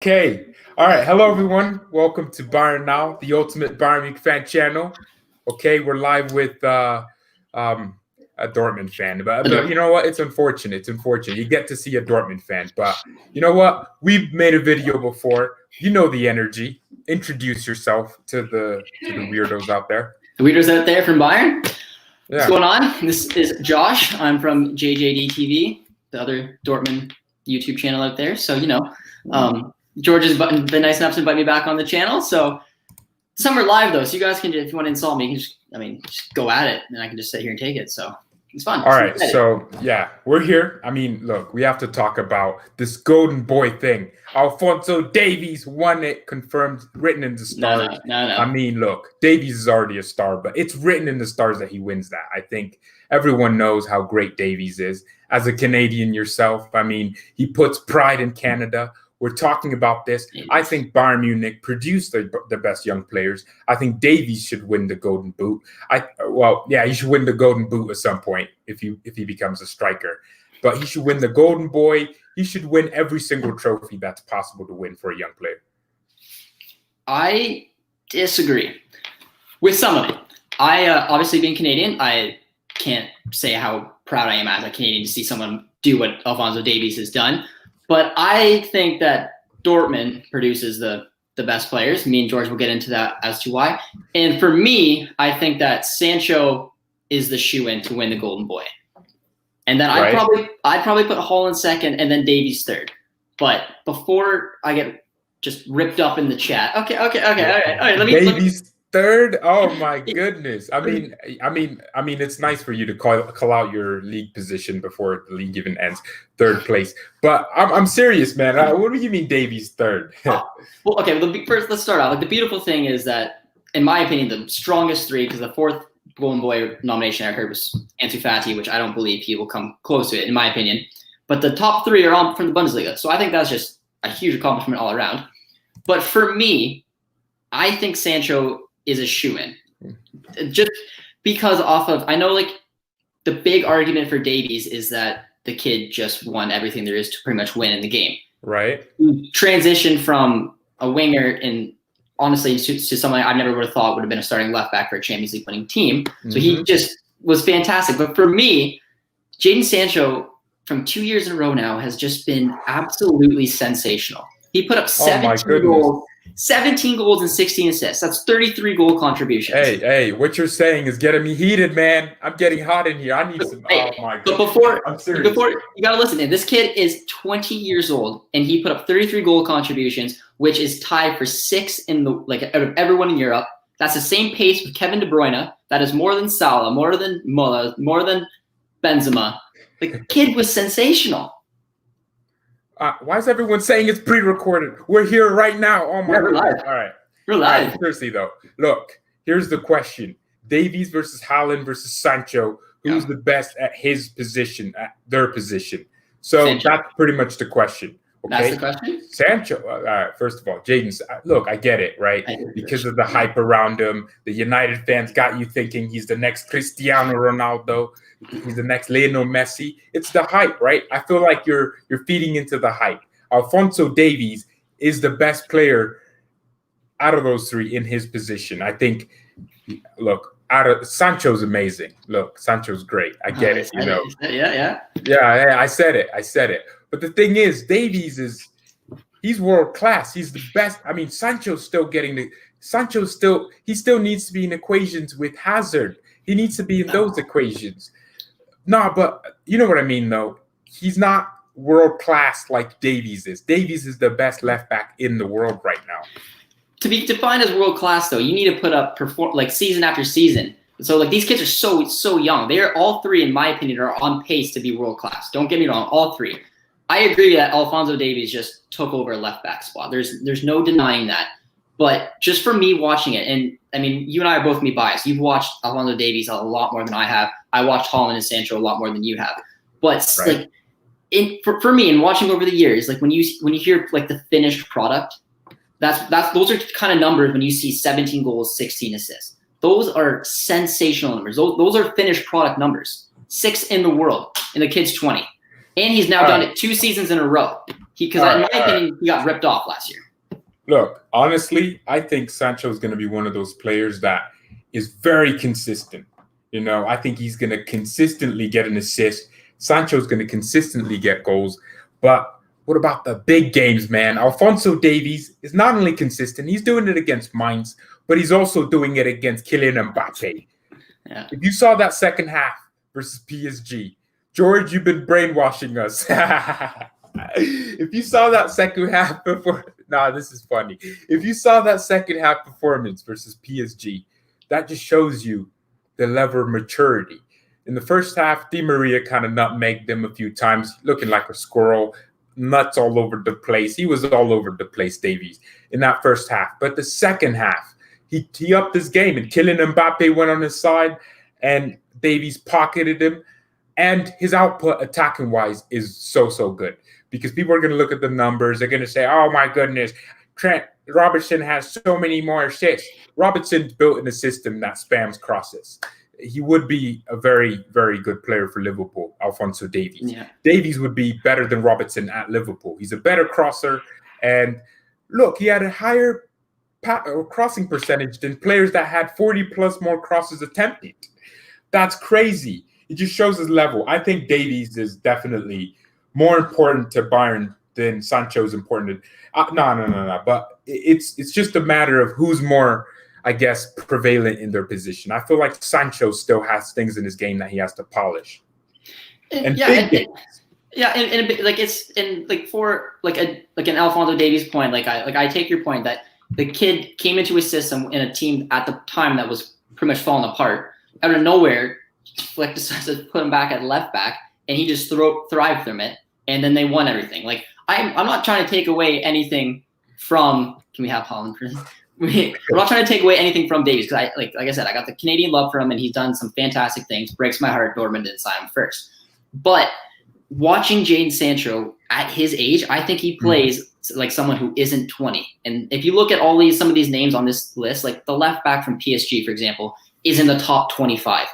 Okay. All right. Hello, everyone. Welcome to BayernNow, the ultimate Bayern Munich fan channel. Okay, we're live with a Dortmund fan, but you know what? It's unfortunate. It's unfortunate. You get to see a Dortmund fan, but you know what? We've made a video before. You know the energy. Introduce yourself to the weirdos out there. The weirdos out there from Bayern. Yeah. What's going on? This is Josh. I'm from JJD TV, the other Dortmund YouTube channel out there. So George has been nice enough to invite me back on the channel. So some are live though, so you guys can, if you want to insult me, you can just go at it, and I can just sit here and take it. So it's fun. All right, so yeah, we're here. I mean, look, we have to talk about this golden boy thing. Alphonso Davies won it, confirmed, written in the stars. No. I mean, look, Davies is already a star, but it's written in the stars that he wins that. I think everyone knows how great Davies is. As a Canadian yourself, I mean, he puts pride in Canada. We're talking about this. I think Bayern Munich produced the best young players. I think Davies should win the Golden Boot. He should win the Golden Boot at some point if he becomes a striker. But he should win the Golden Boy. He should win every single trophy that's possible to win for a young player. I disagree with some of it. I obviously, being Canadian, I can't say how proud I am as a Canadian to see someone do what Alphonso Davies has done. But I think that Dortmund produces the best players. Me and George will get into that as to why. And for me, I think that Sancho is the shoe-in to win the Golden Boy. And then I'd probably put Haaland second and then Davies third. But before I get just ripped up in the chat, okay, all right. Davies third? Oh my goodness! I mean, it's nice for you to call out your league position before the league even ends. Third place, but I'm serious, man. What do you mean Davies third? First let's start out. The beautiful thing is that, in my opinion, the strongest three, because the fourth Golden Boy nomination I heard was Ansu Fati, which I don't believe he will come close to it, in my opinion. But the top three are all from the Bundesliga, so I think that's just a huge accomplishment all around. But for me, I think Sancho is a shoe-in. Just because I know the big argument for Davies is that the kid just won everything there is to pretty much win in the game. Right. Transition from a winger and honestly to someone I never would have thought would have been a starting left back for a Champions League winning team. So he just was fantastic. But for me, Jadon Sancho from 2 years in a row now has just been absolutely sensational. He put up 17 goals and 16 assists. That's 33 goal contributions. Hey, what you're saying is getting me heated, man. I'm getting hot in here. I need some. Oh my god. But I'm serious. Before you gotta listen in. This kid is 20 years old and he put up 33 goal contributions, which is tied for 6 in the out of everyone in Europe. That's the same pace with Kevin De Bruyne. That is more than Salah, more than Muller, more than Benzema. The kid was sensational. Why is everyone saying it's pre-recorded? We're here right now. Oh my god! All right, we're live. All right, seriously though, look. Here's the question: Davies versus Haaland versus Sancho. Who's the best at his position, at their position? So Sancho. That's pretty much the question. Okay? That's the question. Sancho. All right. First of all, Jadon. Look, I get it, right? Because of the hype around him, the United fans got you thinking he's the next Cristiano Ronaldo. He's the next Lionel Messi. It's the hype, right? I feel like you're feeding into the hype. Alphonso Davies is the best player out of those three in his position. I think. Look, Sancho's amazing. Look, Sancho's great. I get it. Yeah. I said it. But the thing is, Davies he's world class. He's the best. I mean, he still needs to be in equations with Hazard. He needs to be in those equations. No, but you know what I mean, though. He's not world class like Davies is. Davies is the best left back in the world right now. To be defined as world class, though, you need to put up season after season. So these kids are so young. They are all three, in my opinion, are on pace to be world class. Don't get me wrong, all three. I agree that Alphonso Davies just took over a left back spot. There's no denying that. But just for me watching it, and I mean, you and I are both biased. You've watched Alphonso Davies a lot more than I have. I watched Haaland and Sancho a lot more than you have. But for me, in watching over the years, when you hear the finished product, those are kind of numbers when you see 17 goals, 16 assists. Those are sensational numbers. Those are finished product numbers. 6 in the world, and the kid's 20, and he's now done it 2 seasons in a row. Because in my opinion, he got ripped off last year. Look, honestly, I think Sancho is going to be one of those players that is very consistent. You know, I think he's going to consistently get an assist. Sancho's going to consistently get goals. But what about the big games, man? Alphonso Davies is not only consistent, he's doing it against Mainz, but he's also doing it against Kylian Mbappe. Yeah. If you saw that second half versus PSG, George, you've been brainwashing us. If you saw that second half this is funny. If you saw that second half performance versus PSG, that just shows you the level of maturity. In the first half, Di Maria kind of nutmegged them a few times, looking like a squirrel, nuts all over the place. He was all over the place, Davies, in that first half. But the second half, he upped his game, and Kylian Mbappe went on his side, and Davies pocketed him. And his output, attacking-wise, is so good. Because people are going to look at the numbers. They're going to say, oh, my goodness, Trent Robertson has so many more assists. Robertson's built in a system that spams crosses. He would be a very, very good player for Liverpool, Alphonso Davies. Yeah. Davies would be better than Robertson at Liverpool. He's a better crosser. And look, he had a higher crossing percentage than players that had 40-plus more crosses attempted. That's crazy. It just shows his level. I think Davies is definitely more important to Bayern than Sancho is important. No. But it's just a matter of who's more, I guess, prevalent in their position. I feel like Sancho still has things in his game that he has to polish. For an Alphonso Davies point, I take your point that the kid came into his system in a team at the time that was pretty much falling apart. Out of nowhere, Flick decides to put him back at left back, and he just thrived from it. And then they won everything. Like I'm not trying to take away anything from. Can we have Haaland? We're not trying to take away anything from Davies because like I said, I got the Canadian love for him, and he's done some fantastic things. Breaks my heart Dortmund didn't sign him first. But watching Jadon Sancho at his age, I think he plays like someone who isn't 20. And if you look at some of these names on this list, like the left back from PSG, for example, is in the top 25.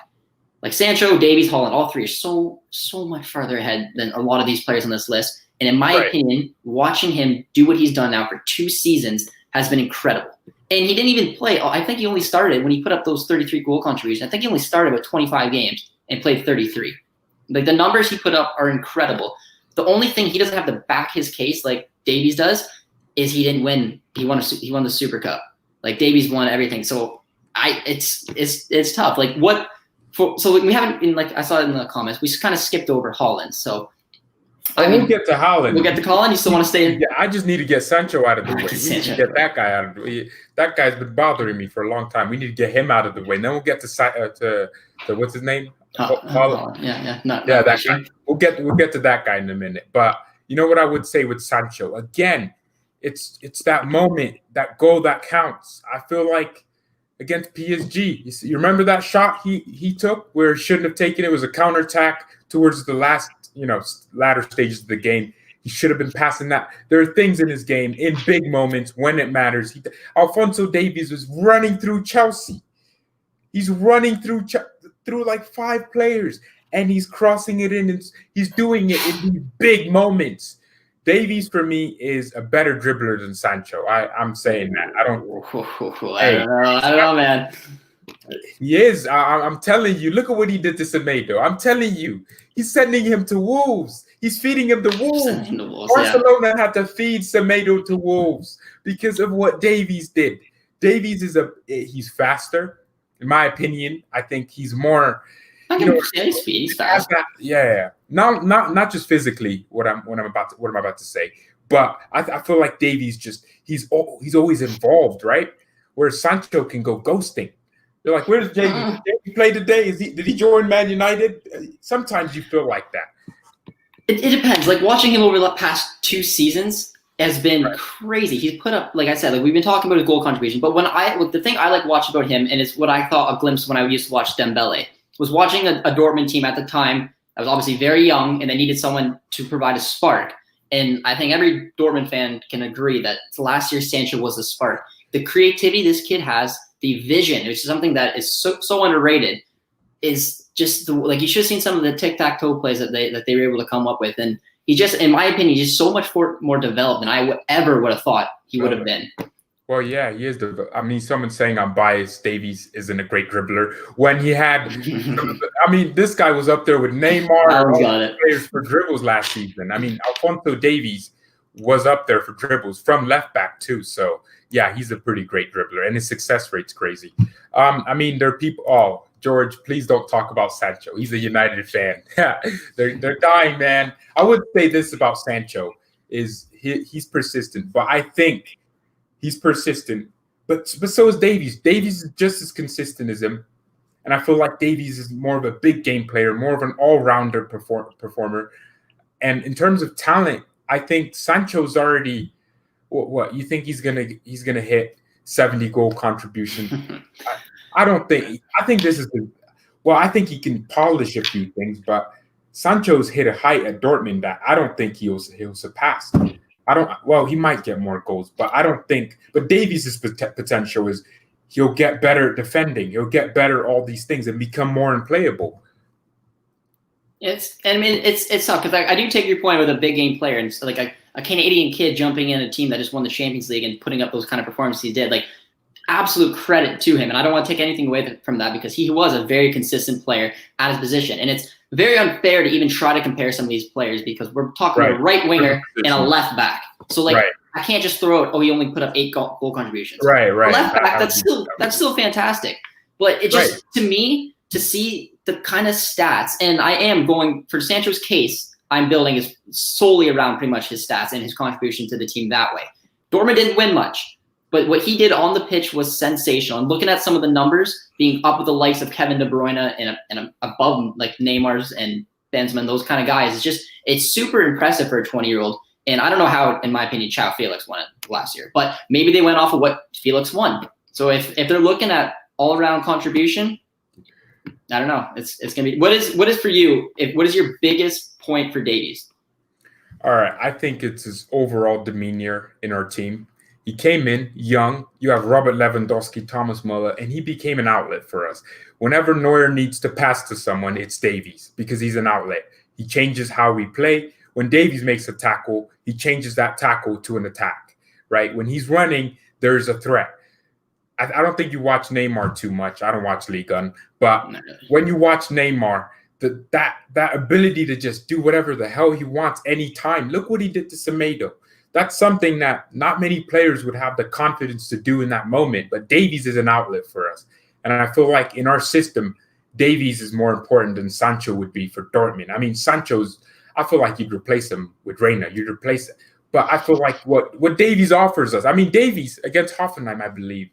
Like Sancho, Davies, Haaland, all three are so much farther ahead than a lot of these players on this list. And in my opinion, watching him do what he's done now for 2 seasons has been incredible. And he didn't even play. I think he only started when he put up those 33 goal contributions. I think he only started with 25 games and played 33. Like the numbers he put up are incredible. The only thing he doesn't have to back his case like Davies does is he didn't win. He won the Super Cup. Like Davies won everything. So it's tough. Like what? So we haven't, I saw it in the comments, we just kind of skipped over Haaland. So we'll get to Haaland. We'll get to Haaland. You still want to stay in? Yeah, I just need to get Sancho out of the way. We need to get that guy out of the way. That guy's been bothering me for a long time. We need to get him out of the way. And then we'll get to what's his name? Haaland. That guy. We'll get to that guy in a minute. But you know what I would say with Sancho? Again, it's that moment, that goal that counts. I feel like against PSG. You remember that shot he took where he shouldn't have taken it? It was a counterattack towards the latter stages of the game. He should have been passing that. There are things in his game, in big moments, when it matters. Alphonso Davies was running through Chelsea. He's running through like 5 players, and he's crossing it in, and he's doing it in these big moments. Davies, for me, is a better dribbler than Sancho. I'm saying that. I don't know, man. He is. I'm telling you. Look at what he did to Semedo. I'm telling you. He's sending him to Wolves. He's feeding him to Wolves. Barcelona had to feed Semedo to Wolves because of what Davies did. Davies he's faster, in my opinion. I think he's more. He's fast. Yeah. Not just physically. What I'm about to say, but I feel like Davies he's always involved, right? Whereas Sancho can go ghosting. They're like, where's Davies? Did he play today? Did he join Man United? Sometimes you feel like that. It depends. Like watching him over the past 2 seasons has been crazy. He's put up, like I said, like we've been talking about his goal contribution, but the thing I like watch about him, and it's what I thought a glimpse when I used to watch Dembele, was watching a Dortmund team at the time that was obviously very young and they needed someone to provide a spark. And I think every Dortmund fan can agree that last year Sancho was the spark. The creativity this kid has, the vision, which is something that is so underrated, is just you should have seen some of the tic-tac-toe plays that they were able to come up with. And He just, in my opinion, he's just so much more developed than I would have thought he would have been. Well, yeah, he is. I mean, someone's saying I'm biased. Davies isn't a great dribbler. When he had, I mean, this guy was up there with Neymar and all players for dribbles last season. I mean, Alphonso Davies was up there for dribbles from left back too. So yeah, he's a pretty great dribbler, and his success rate's crazy. I mean, there are people. Oh, George, please don't talk about Sancho. He's a United fan. they're dying, man. I would say this about Sancho is he's persistent, but I think. He's persistent, but so is Davies. Davies is just as consistent as him, and I feel like Davies is more of a big game player, more of an all-rounder performer. And in terms of talent, I think Sancho's already. What you think he's gonna hit 70 goal contribution? I don't think. I think this is well. I think he can polish a few things, but Sancho's hit a height at Dortmund that I don't think he'll surpass. Well, he might get more goals, but I don't think. But Davies' potential is he'll get better at defending. He'll get better at all these things and become more unplayable. It's tough because I do take your point with a big game player and so like a Canadian kid jumping in a team that just won the Champions League and putting up those kind of performances he did. Like absolute credit to him, and I don't want to take anything away from that because he was a very consistent player at his position, and it's very unfair to even try to compare some of these players because we're talking about a right winger and a left back. So like I can't just throw out, he only put up 8 goal contributions. Right. Left back, that's still fantastic. But it just to me to see the kind of stats, and I am going for Sancho's case, I'm building is solely around pretty much his stats and his contribution to the team that way. Dortmund didn't win much, but what he did on the pitch was sensational. And looking at some of the numbers, being up with the likes of Kevin De Bruyne and above like Neymar's and Benzema, those kind of guys, it's super impressive for a 20-year-old. And I don't know how, in my opinion, João Felix won it last year, but maybe they went off of what Felix won. So if they're looking at all-around contribution, I don't know. It's gonna be what is for you? What is your biggest point for Davies? All right, I think it's his overall demeanor in our team. He came in young. You have Robert Lewandowski, Thomas Muller, and he became an outlet for us. Whenever Neuer needs to pass to someone, it's Davies because he's an outlet. He changes how we play. When Davies makes a tackle, he changes that tackle to an attack, right? When he's running, there's a threat. I don't think you watch Neymar too much. I don't watch Ligue 1. But when you watch Neymar, that ability to just do whatever the hell he wants anytime. Look what he did to Semedo. That's something that not many players would have the confidence to do in that moment. But Davies is an outlet for us. And I feel like in our system, Davies is more important than Sancho would be for Dortmund. I mean, I feel like you'd replace him with Reina. You'd replace it. But I feel like what Davies offers us. I mean, Davies against Hoffenheim, I believe,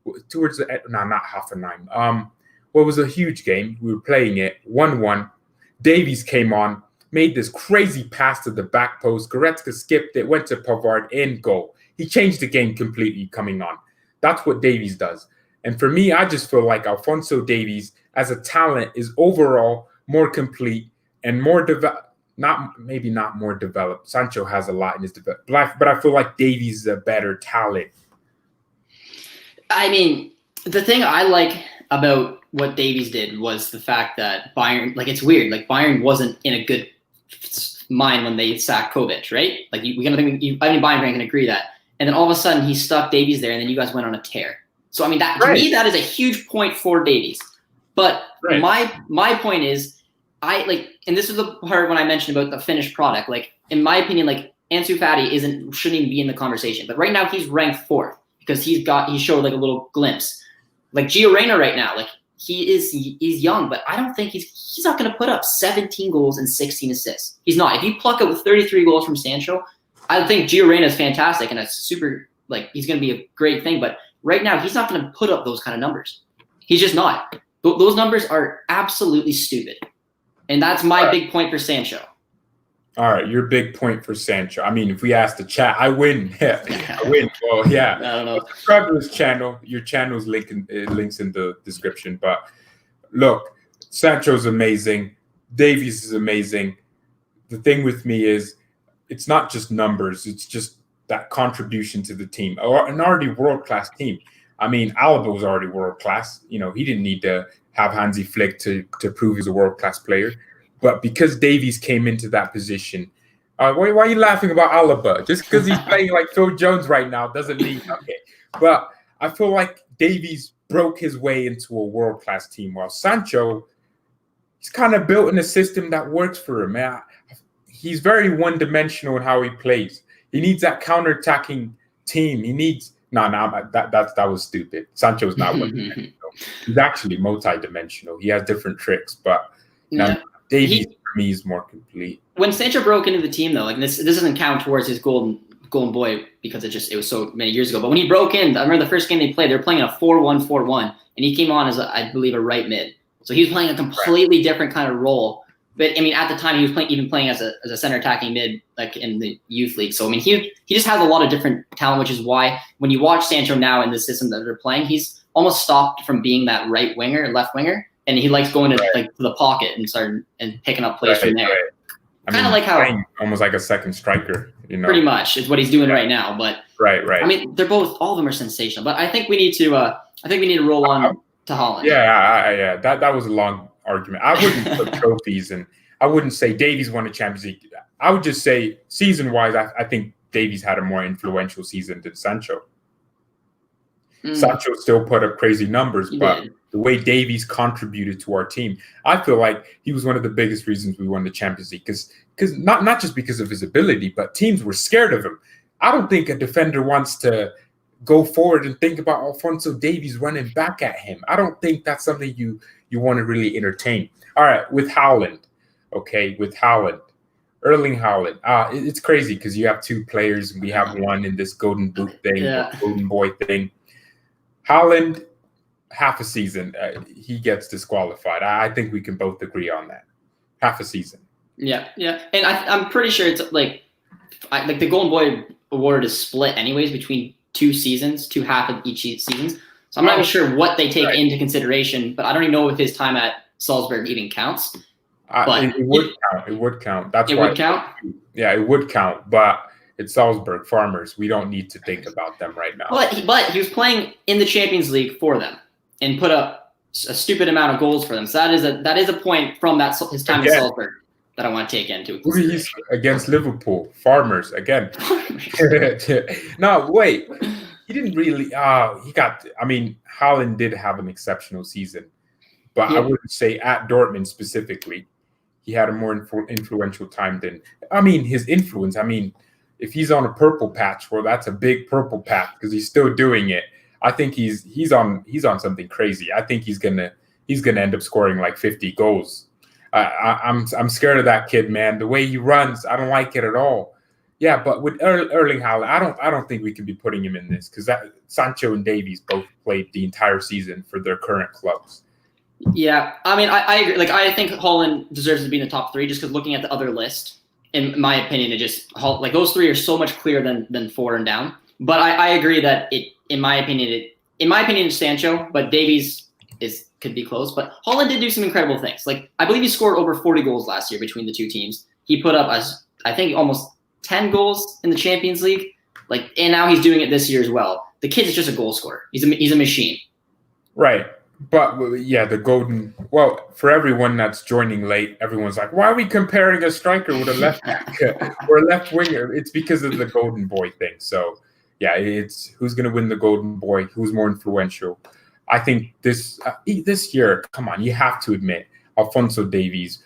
not Hoffenheim. What was a huge game. We were playing it 1-1. Davies came on, made this crazy pass to the back post. Goretzka skipped it, went to Pavard, in goal. He changed the game completely coming on. That's what Davies does. And for me, I just feel like Alphonso Davies, as a talent, is overall more complete and more developed. Not more developed. Sancho has a lot in his development, but I feel like Davies is a better talent. I mean, the thing I like about what Davies did was the fact that Bayern, like it's weird, like Bayern wasn't in a good mind when they sacked Kovac, right? Like I mean, Bayern can agree that. And then all of a sudden he stuck Davies there, and then you guys went on a tear. So I mean, that to me that is a huge point for Davies. But my point is, and this is the part when I mentioned about the finished product. Like in my opinion, like Ansu Fati shouldn't even be in the conversation. But right now he's ranked 4th because he showed like a little glimpse. Like Gio Reyna right now, like he's young, but I don't think he's not going to put up 17 goals and 16 assists. He's not. If you pluck up with 33 goals from Sancho, I think Gio Reyna is fantastic and that's super. Like he's going to be a great thing. But right now he's not going to put up those kind of numbers. He's just not. Those numbers are absolutely stupid. And that's my big point for Sancho. All right, your big point for Sancho. I mean, if we ask the chat, I win. I win. Well, yeah. I don't know. Subscribe to his channel. Your channel's links in the description. But look, Sancho's amazing. Davies is amazing. The thing with me is it's not just numbers. It's just that contribution to the team. An already world-class team. I mean, Alaba was already world-class. You know, he didn't need to have Hansi Flick to prove he's a world-class player. But because Davies came into that position, Why are you laughing about Alaba? Just because he's playing like Phil Jones right now doesn't mean okay. But I feel like Davies broke his way into a world-class team, while Sancho, he's kind of built in a system that works for him. Man, he's very one-dimensional in how he plays. He needs that counter-attacking team. He needs that was stupid. Sancho's not one-dimensional. He's actually multi-dimensional. He has different tricks, but Davies for me is more complete. When Sancho broke into the team, though, like this doesn't count towards his golden boy because it was so many years ago. But when he broke in, I remember the first game they played, they were playing a 4-1-4-1, and he came on as I believe a right mid. So he was playing a completely different kind of role. But I mean, at the time, he was playing as a center attacking mid, like in the youth league. So I mean, he just has a lot of different talent, which is why when you watch Sancho now in the system that they're playing, he's almost stopped from being that right winger, left winger, and he likes going to to the pocket and picking up plays from there. Kind of like how almost like a second striker, Pretty much is what he's doing right now. But right. I mean, all of them are sensational. But I think we need to roll on to Haaland. Yeah. That was a long argument. I wouldn't put trophies, and I wouldn't say Davies won a Champions League. I would just say season-wise, I think Davies had a more influential season than Sancho. Sancho still put up crazy numbers, but the way Davies contributed to our team, I feel like he was one of the biggest reasons we won the Champions League. Because not just because of his ability, but teams were scared of him. I don't think a defender wants to go forward and think about Alphonso Davies running back at him. I don't think that's something you want to really entertain. All right, with Haaland. Okay, with Haaland. Erling Haaland. It's crazy because you have two players and we have one in this golden boot thing, golden boy thing. Haaland, half a season, he gets disqualified. I think we can both agree on that. Half a season. Yeah. And I'm pretty sure it's like the Golden Boy award is split anyways between two half of each seasons. So I'm not even sure what they take into consideration, but I don't even know if his time at Salzburg even counts. It would count. It would count. It would count? Yeah, it would count, but it's Salzburg Farmers. We don't need to think about them right now. But he was playing in the Champions League for them and put up a stupid amount of goals for them. So that is a point from his time in Salzburg that I want to take into. He's against Liverpool Farmers again. No, wait. He didn't really. Haaland did have an exceptional season, but I wouldn't say at Dortmund specifically he had a more influential time than. His influence. If he's on a purple patch, well, that's a big purple patch because he's still doing it. I think he's on something crazy. I think he's gonna end up scoring like 50 goals. I'm scared of that kid, man. The way he runs, I don't like it at all. Yeah, but with Erling Haaland, I don't think we can be putting him in this because Sancho and Davies both played the entire season for their current clubs. Yeah, I agree. Like I think Haaland deserves to be in the top three just because looking at the other list. In my opinion, it just like those three are so much clearer than four and down. But I agree that in my opinion, it's Sancho, but Davies could be close. But Haaland did do some incredible things. Like I believe he scored over 40 goals last year between the two teams. He put up I think almost 10 goals in the Champions League. And now he's doing it this year as well. The kid is just a goal scorer. He's a machine. Right. But yeah, for everyone that's joining late, everyone's like, why are we comparing a striker with a left back or a left winger? It's because of the Golden Boy thing. So yeah, it's who's going to win the Golden Boy, who's more influential. I think this year, come on, you have to admit, Alphonso Davies,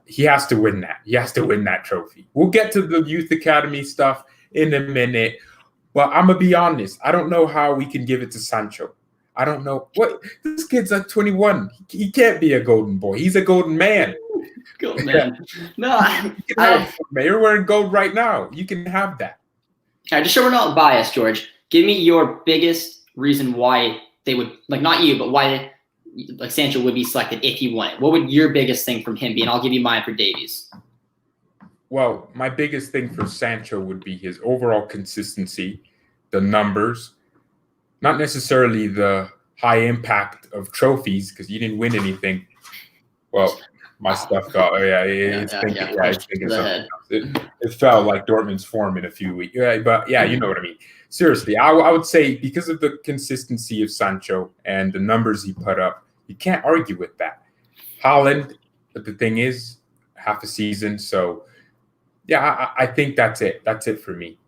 he has to win that. He has to win that trophy. We'll get to the youth academy stuff in a minute, but I'm going to be honest. I don't know how we can give it to Sancho. I don't know what this kid's like 21. He can't be a golden boy. He's a golden man. Golden man. No, you're wearing gold right now. You can have that. All right, just so we're not biased, George. Give me your biggest reason why they would not you, but why Sancho would be selected if he won it. What would your biggest thing from him be? And I'll give you mine for Davies. Well, my biggest thing for Sancho would be his overall consistency, the numbers. Not necessarily the high impact of trophies because you didn't win anything. Well, my stuff got it fell like Dortmund's form in a few weeks. But yeah, you know what I mean. Seriously, I would say because of the consistency of Sancho and the numbers he put up, you can't argue with that. Haaland, but the thing is, half a season, so Yeah, I think that's it. That's it for me.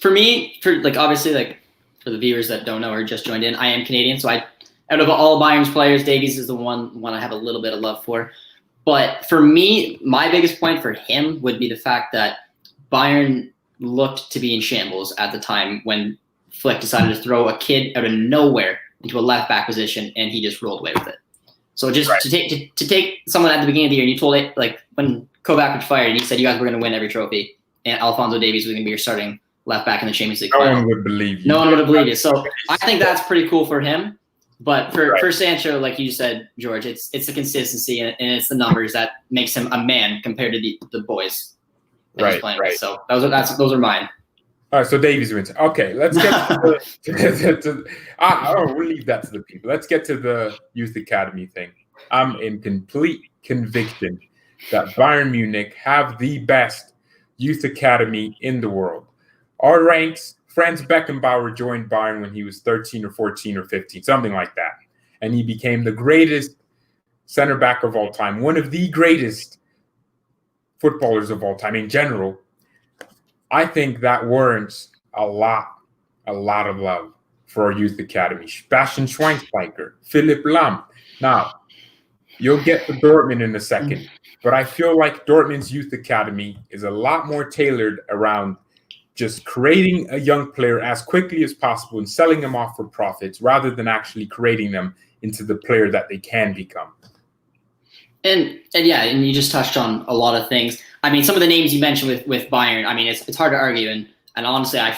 For me, obviously for the viewers that don't know or just joined in, I am Canadian, so out of all Bayern's players, Davies is the one I have a little bit of love for. But for me, my biggest point for him would be the fact that Bayern looked to be in shambles at the time when Flick decided to throw a kid out of nowhere into a left back position, and he just rolled away with it. So just to take someone at the beginning of the year, and you told it like when Kovac was fired, and he said you guys were going to win every trophy, and Alphonso Davies was going to be your starting left back in the Champions League. No one would believe you. No one would have believed it. So I think that's pretty cool for him. But for Sancho, like you said, George, it's the consistency and it's the numbers that makes him a man compared to the boys that he's playing with. So those are mine. All right, so Davies wins. Okay, let's get we'll leave that to the people. Let's get to the youth academy thing. I'm in complete conviction that Bayern Munich have the best youth academy in the world. Our ranks, Franz Beckenbauer joined Bayern when he was 13 or 14 or 15, something like that. And he became the greatest center back of all time, one of the greatest footballers of all time in general. I think that warrants a lot of love for our youth academy. Bastian Schweinsteiger, Philipp Lahm. Now, you'll get to Dortmund in a second, but I feel like Dortmund's youth academy is a lot more tailored around just creating a young player as quickly as possible and selling them off for profits rather than actually creating them into the player that they can become. And you just touched on a lot of things. I mean, some of the names you mentioned with Bayern, I mean, it's hard to argue. And honestly, I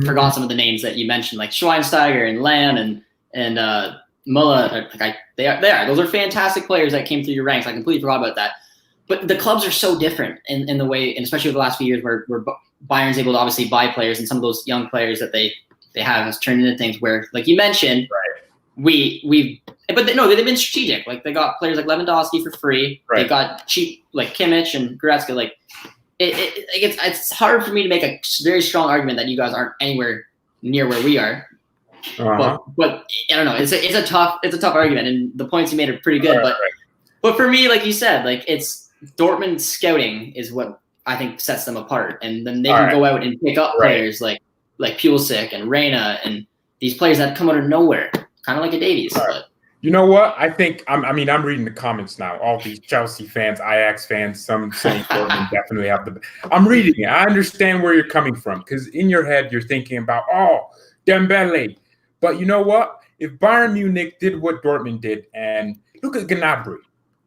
forgot some of the names that you mentioned, like Schweinsteiger and Lahm and Muller. They are. Those are fantastic players that came through your ranks. I completely forgot about that. But the clubs are so different in the way, and especially over the last few years where Bayern's able to obviously buy players, and some of those young players that they have has turned into things where, like you mentioned, but they've been strategic. Like they got players like Lewandowski for free. Right. They got cheap like Kimmich and Goretzka. Like it's hard for me to make a very strong argument that you guys aren't anywhere near where we are. Uh-huh. But I don't know. It's a tough argument, and the points you made are pretty good. But for me, like you said, like it's Dortmund scouting is what I think sets them apart, and then they can go out and pick up players like Pulisic and Reina and these players that come out of nowhere, kind of like a Davies. But you know what? I think I'm reading the comments now. All these Chelsea fans, Ajax fans, some saying Dortmund definitely have the. I'm reading it. I understand where you're coming from because in your head you're thinking about Dembele, but you know what? If Bayern Munich did what Dortmund did, and look at Gnabry.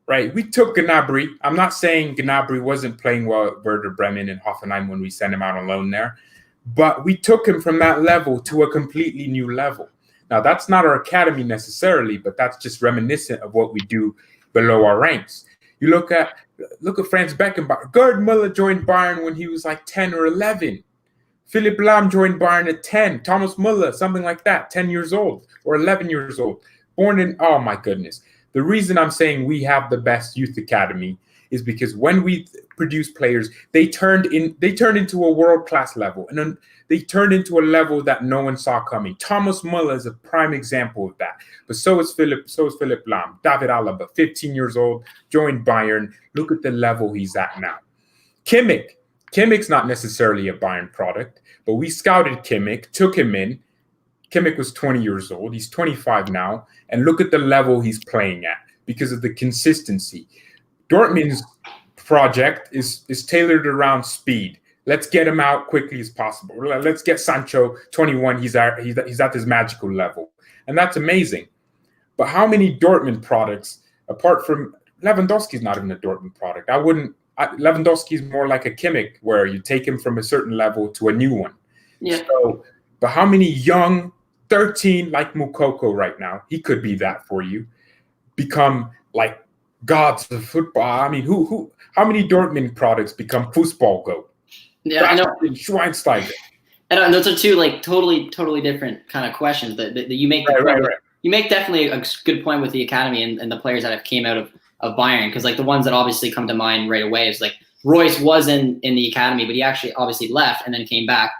Right, we took Gnabry. I'm not saying Gnabry wasn't playing well at Werder Bremen and Hoffenheim when we sent him out on loan there, but we took him from that level to a completely new level. Now, that's not our academy necessarily, but that's just reminiscent of what we do below our ranks. You look at Franz Beckenbauer. Gerd Müller joined Bayern when he was like 10 or 11. Philipp Lahm joined Bayern at 10. Thomas Müller, something like that, 10 years old or 11 years old. Born in, oh my goodness. The reason I'm saying we have the best youth academy is because when we produce players, they turned into a world-class level, and then they turned into a level that no one saw coming. Thomas Müller is a prime example of that. But so is Philipp Lahm. David Alaba, 15 years old, joined Bayern. Look at the level he's at now. Kimmich's not necessarily a Bayern product, but we scouted Kimmich, took him in. Kimmich was 20 years old. He's 25 now. And look at the level he's playing at because of the consistency. Dortmund's project is tailored around speed. Let's get him out quickly as possible. Let's get Sancho, 21. He's at this magical level. And that's amazing. But how many Dortmund products, apart from Lewandowski's not even a Dortmund product. Lewandowski's more like a Kimmich, where you take him from a certain level to a new one. Yeah. So, but how many young 13 like Moukoko right now, he could be that for you, become like gods of football. I mean, how many Dortmund products become football goat? Yeah, I know. Schweinsteiger. And those are two like totally different kind of questions that you make. You make definitely a good point with the academy and the players that have came out of Bayern, because like the ones that obviously come to mind right away is like Royce was in the academy, but he actually obviously left and then came back.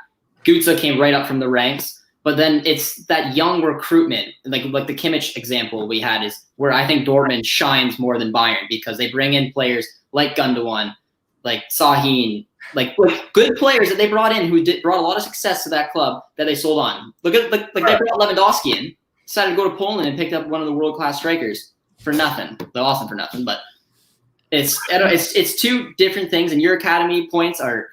Götze came right up from the ranks. But then it's that young recruitment, like the Kimmich example we had, is where I think Dortmund shines more than Bayern because they bring in players like Gundogan, like Sahin, like good players that they brought in who brought a lot of success to that club that they sold on. Look at they brought Lewandowski in, decided to go to Poland and picked up one of the world-class strikers for nothing. They lost him for nothing, but it's two different things. And your academy points are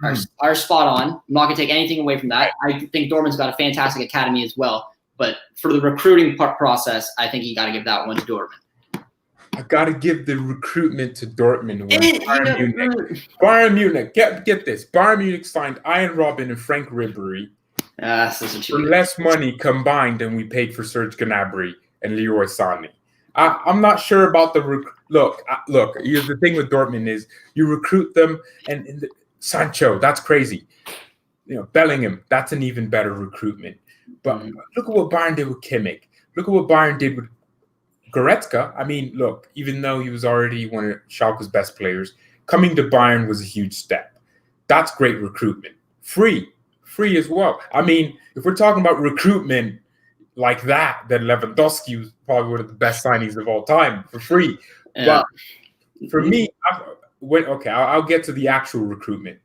spot on. I'm not gonna take anything away from that. I think Dortmund's got a fantastic academy as well. But for the recruiting process, I think you got to give that one to Dortmund. I got to give the recruitment to Dortmund. Bayern Munich. Get this. Bayern Munich signed Ian Robben and Frank Ribery for less money combined than we paid for Serge Gnabry and Leroy Sané. I'm not sure about the look. Here's the thing with Dortmund is you recruit them and Sancho. That's crazy. Bellingham. That's an even better recruitment. But look at what Bayern did with Kimmich. Look at what Bayern did with Goretzka. I mean, look, even though he was already one of Schalke's best players, coming to Bayern was a huge step. That's great recruitment. Free as well. I mean, if we're talking about recruitment like that, then Lewandowski was probably one of the best signings of all time for free. Yeah. But for me, I'll get to the actual recruitment.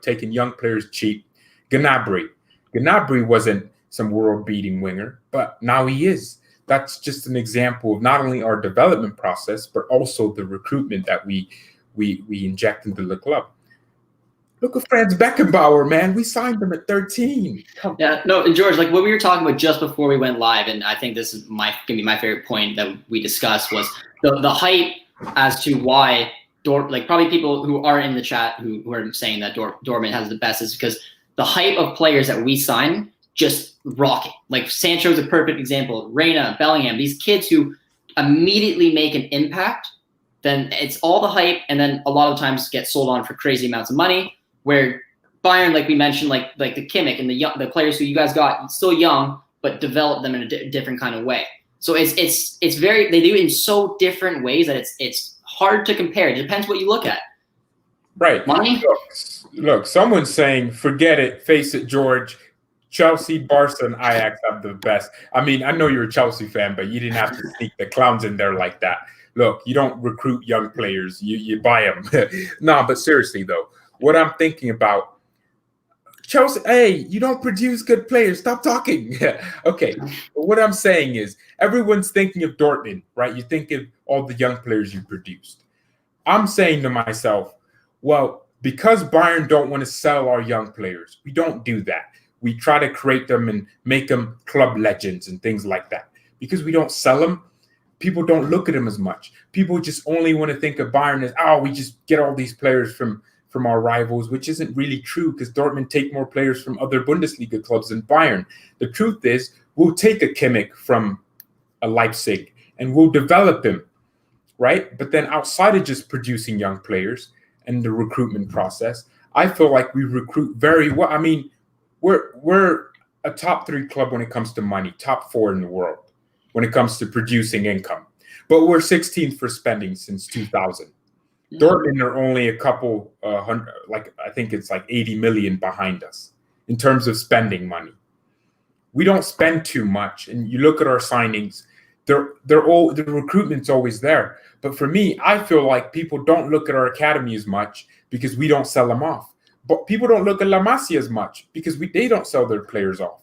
Taking young players cheap. Gnabry wasn't some world-beating winger, but now he is. That's just an example of not only our development process, but also the recruitment that we inject into the club. Look at Franz Beckenbauer, man. We signed him at 13. Yeah, no, and George, like what we were talking about just before we went live, and I think this is gonna be my favorite point that we discussed was the hype as to why probably people who are in the chat who are saying that Dortmund has the best is because the hype of players that we sign just rocket. Like Sancho is a perfect example. Reina, Bellingham, these kids who immediately make an impact, then it's all the hype, and then a lot of times get sold on for crazy amounts of money. Where Bayern, like we mentioned, like the Kimmich and the players who you guys got still young, but develop them in a different kind of way. So it's very, they do it in so different ways that it's hard to compare. It depends what you look at. Right. Money. Look, someone's saying, forget it, face it, George. Chelsea, Barca, and Ajax have the best. I mean, I know you're a Chelsea fan, but you didn't have to sneak the clowns in there like that. Look, you don't recruit young players. You buy them. No, but seriously, though, what I'm thinking about, Chelsea, hey, you don't produce good players. Stop talking. Okay, but what I'm saying is everyone's thinking of Dortmund, right? You think of all the young players you produced. I'm saying to myself, well, because Bayern don't want to sell our young players, we don't do that. We try to create them and make them club legends and things like that. Because we don't sell them, people don't look at them as much. People just only want to think of Bayern as, we just get all these players from our rivals, which isn't really true because Dortmund take more players from other Bundesliga clubs than Bayern. The truth is, we'll take a Kimmich from a Leipzig and we'll develop him, right? But then outside of just producing young players and the recruitment process, I feel like we recruit very well. I mean, we're a top 3 club when it comes to money, top 4 in the world when it comes to producing income. But we're 16th for spending since 2000. Dortmund are only a couple hundred, I think it's like 80 million behind us in terms of spending money. We don't spend too much, and you look at our signings; they're all the recruitment's always there. But for me, I feel like people don't look at our academy as much because we don't sell them off. But people don't look at La Masia as much because they don't sell their players off.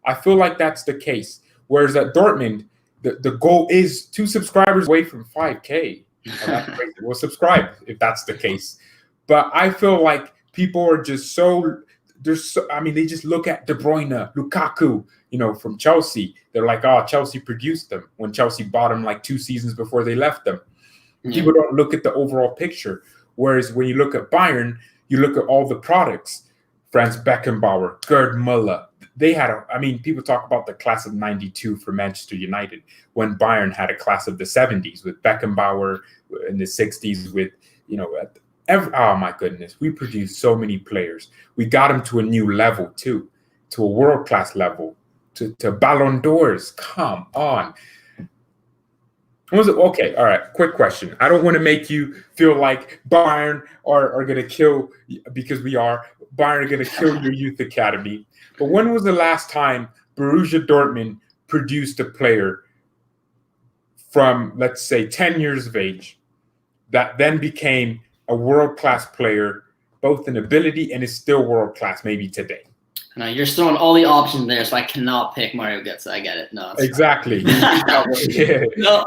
I feel like that's the case. Whereas at Dortmund, the goal is 2 subscribers away from 5K. That's crazy. Well, subscribe if that's the case. But I feel like people are just they just look at De Bruyne, Lukaku, from Chelsea. They're like, Chelsea produced them when Chelsea bought them like 2 seasons before they left them. Yeah. People don't look at the overall picture. Whereas when you look at Bayern, you look at all the products. Franz Beckenbauer, Gerd Müller. They had people talk about the class of 92 for Manchester United when Bayern had a class of the 70s with Beckenbauer in the 60s with, oh my goodness, we produced so many players. We got them to a new level too, to a world-class level, to Ballon d'Ors. Come on. Okay, all right, quick question. I don't want to make you feel like Bayern are going to kill, because Bayern are going to kill your youth academy. But when was the last time Borussia Dortmund produced a player from, let's say, 10 years of age that then became a world-class player both in ability and is still world class, maybe today. No, you're throwing all the options there, so I cannot pick Mario Götze. I get it. No, exactly. No,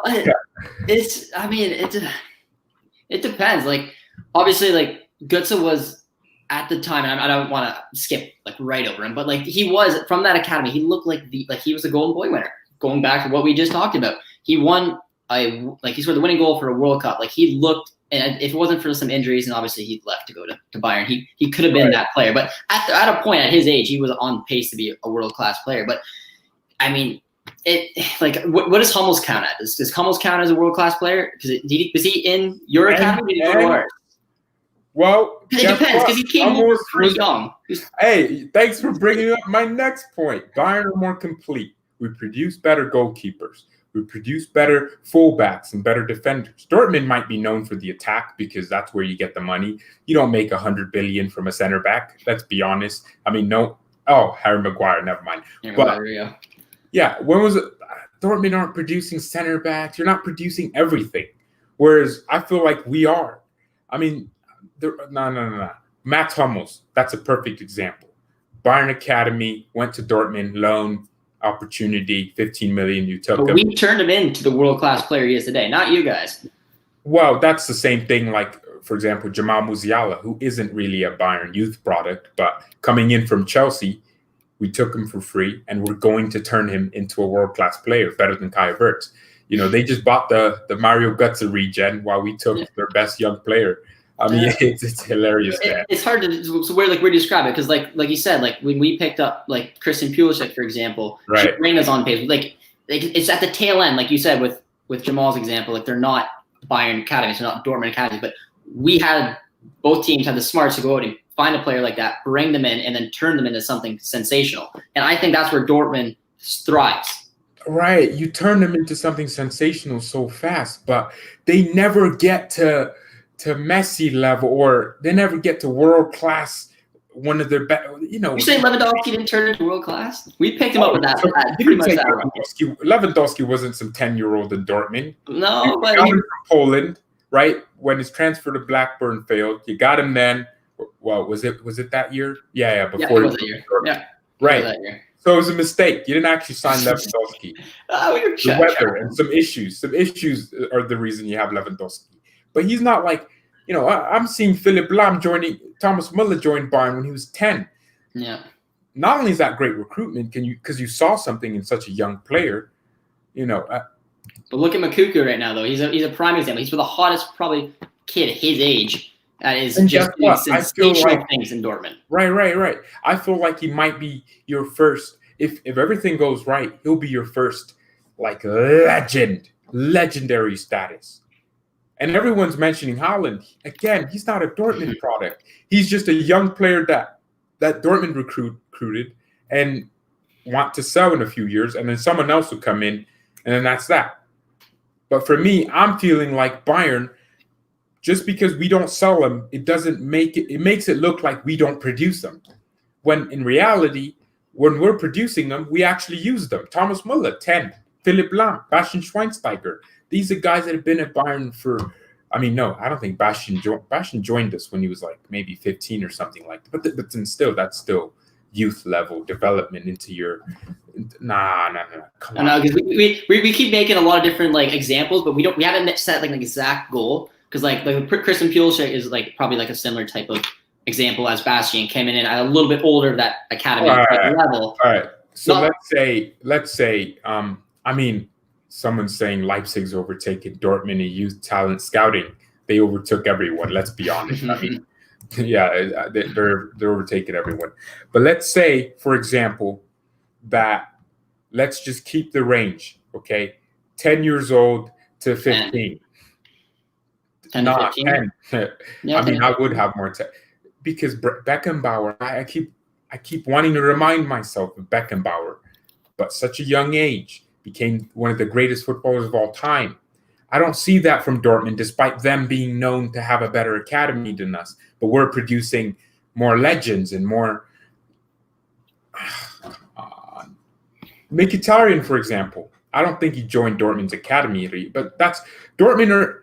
it's. I mean, it depends. Like, obviously, like Götze was at the time, and I don't want to skip like right over him, but like he was from that academy. He looked like he was a Golden Boy winner. Going back to what we just talked about, he won. He scored the winning goal for a World Cup. Like he looked. And if it wasn't for some injuries, and obviously he left to go to Bayern, he could have been that player. But at a point at his age, he was on pace to be a world-class player. But, I mean, what does Hummels count at? Does Hummels count as a world-class player? Because was he in your academy? Did he go to ours? Well, it depends because he came over pretty young. Hey, thanks for bringing up my next point. Bayern are more complete. We produce better goalkeepers. We produce better fullbacks and better defenders. Dortmund might be known for the attack because that's where you get the money. You don't make 100 billion from a center back. Let's be honest. I mean, Harry Maguire, never mind. Yeah, when was it? Dortmund aren't producing center backs. You're not producing everything. Whereas I feel like we are. I mean, no. Mats Hummels, that's a perfect example. Bayern Academy, went to Dortmund, loan, opportunity, 15 million, you took him. We turned him into the world-class player he is today, not you guys. Well, that's the same thing like, for example, Jamal Musiala, who isn't really a Bayern youth product, but coming in from Chelsea, we took him for free, and we're going to turn him into a world-class player, better than Kai Havertz. You know, they just bought the Mario Götze regen while we took their best young player. I mean, it's hilarious. It's hard to where do you describe it? Because like you said, like when we picked up like Christian Pulisic, for example, right? Reina's on pace. Like it's at the tail end, like you said with Jamal's example. Like they're not Bayern Academy, they're not Dortmund Academy, but both teams had the smarts to go out and find a player like that, bring them in, and then turn them into something sensational. And I think that's where Dortmund thrives. Right, you turn them into something sensational so fast, but they never get to Messi level, or they never get to world class. One of their best, You're saying Lewandowski didn't turn into world class? We picked him up with that. Pretty much that. Lewandowski wasn't some 10-year-old in Dortmund. No, but got him from Poland, right? When his transfer to Blackburn failed, you got him then. Well, was it that year? Yeah, before. Yeah, it was that year. Yeah, right. That year. So it was a mistake. You didn't actually sign Lewandowski. The weather and some issues. Some issues are the reason you have Lewandowski. But he's not like, I'm seeing Philipp Lahm Thomas Muller joined Bayern when he was 10. Yeah. Not only is that great recruitment, because you saw something in such a young player, But look at Makuku right now, though. He's a prime example. He's the hottest probably kid his age that is just doing sensational things in Dortmund. Right. I feel like he might be your first, if everything goes right, he'll be your first like legendary status. And everyone's mentioning Haaland. Again, he's not a Dortmund product. He's just a young player that Dortmund recruited and want to sell in a few years, and then someone else will come in, and then that's that. But for me, I'm feeling like Bayern, just because we don't sell them, it makes it look like we don't produce them. When in reality, when we're producing them, we actually use them. Thomas Muller, 10. Philipp Lahm, Bastian Schweinsteiger. These are guys that have been at Bayern for, I don't think Bastian joined us when he was like maybe 15 or something like that. But then still, that's still youth level development into your, nah. Come on. Because we keep making a lot of different like examples, but we haven't set like an exact goal. Because like Christian Pulisic is like probably like a similar type of example as Bastian, came in at a little bit older that academy level. All right. So let's say, someone's saying Leipzig's overtaken Dortmund in youth talent scouting. They overtook everyone. Let's be honest. They're overtaking everyone. But let's say, for example, that let's just keep the range, okay? 10 years old to 15. 10 to 15? 10. I would have more time. Because Beckenbauer, I keep wanting to remind myself of Beckenbauer, but such a young age, became one of the greatest footballers of all time. I don't see that from Dortmund, despite them being known to have a better academy than us. But we're producing more legends and more. Mkhitaryan, for example, I don't think he joined Dortmund's academy, but that's Dortmund.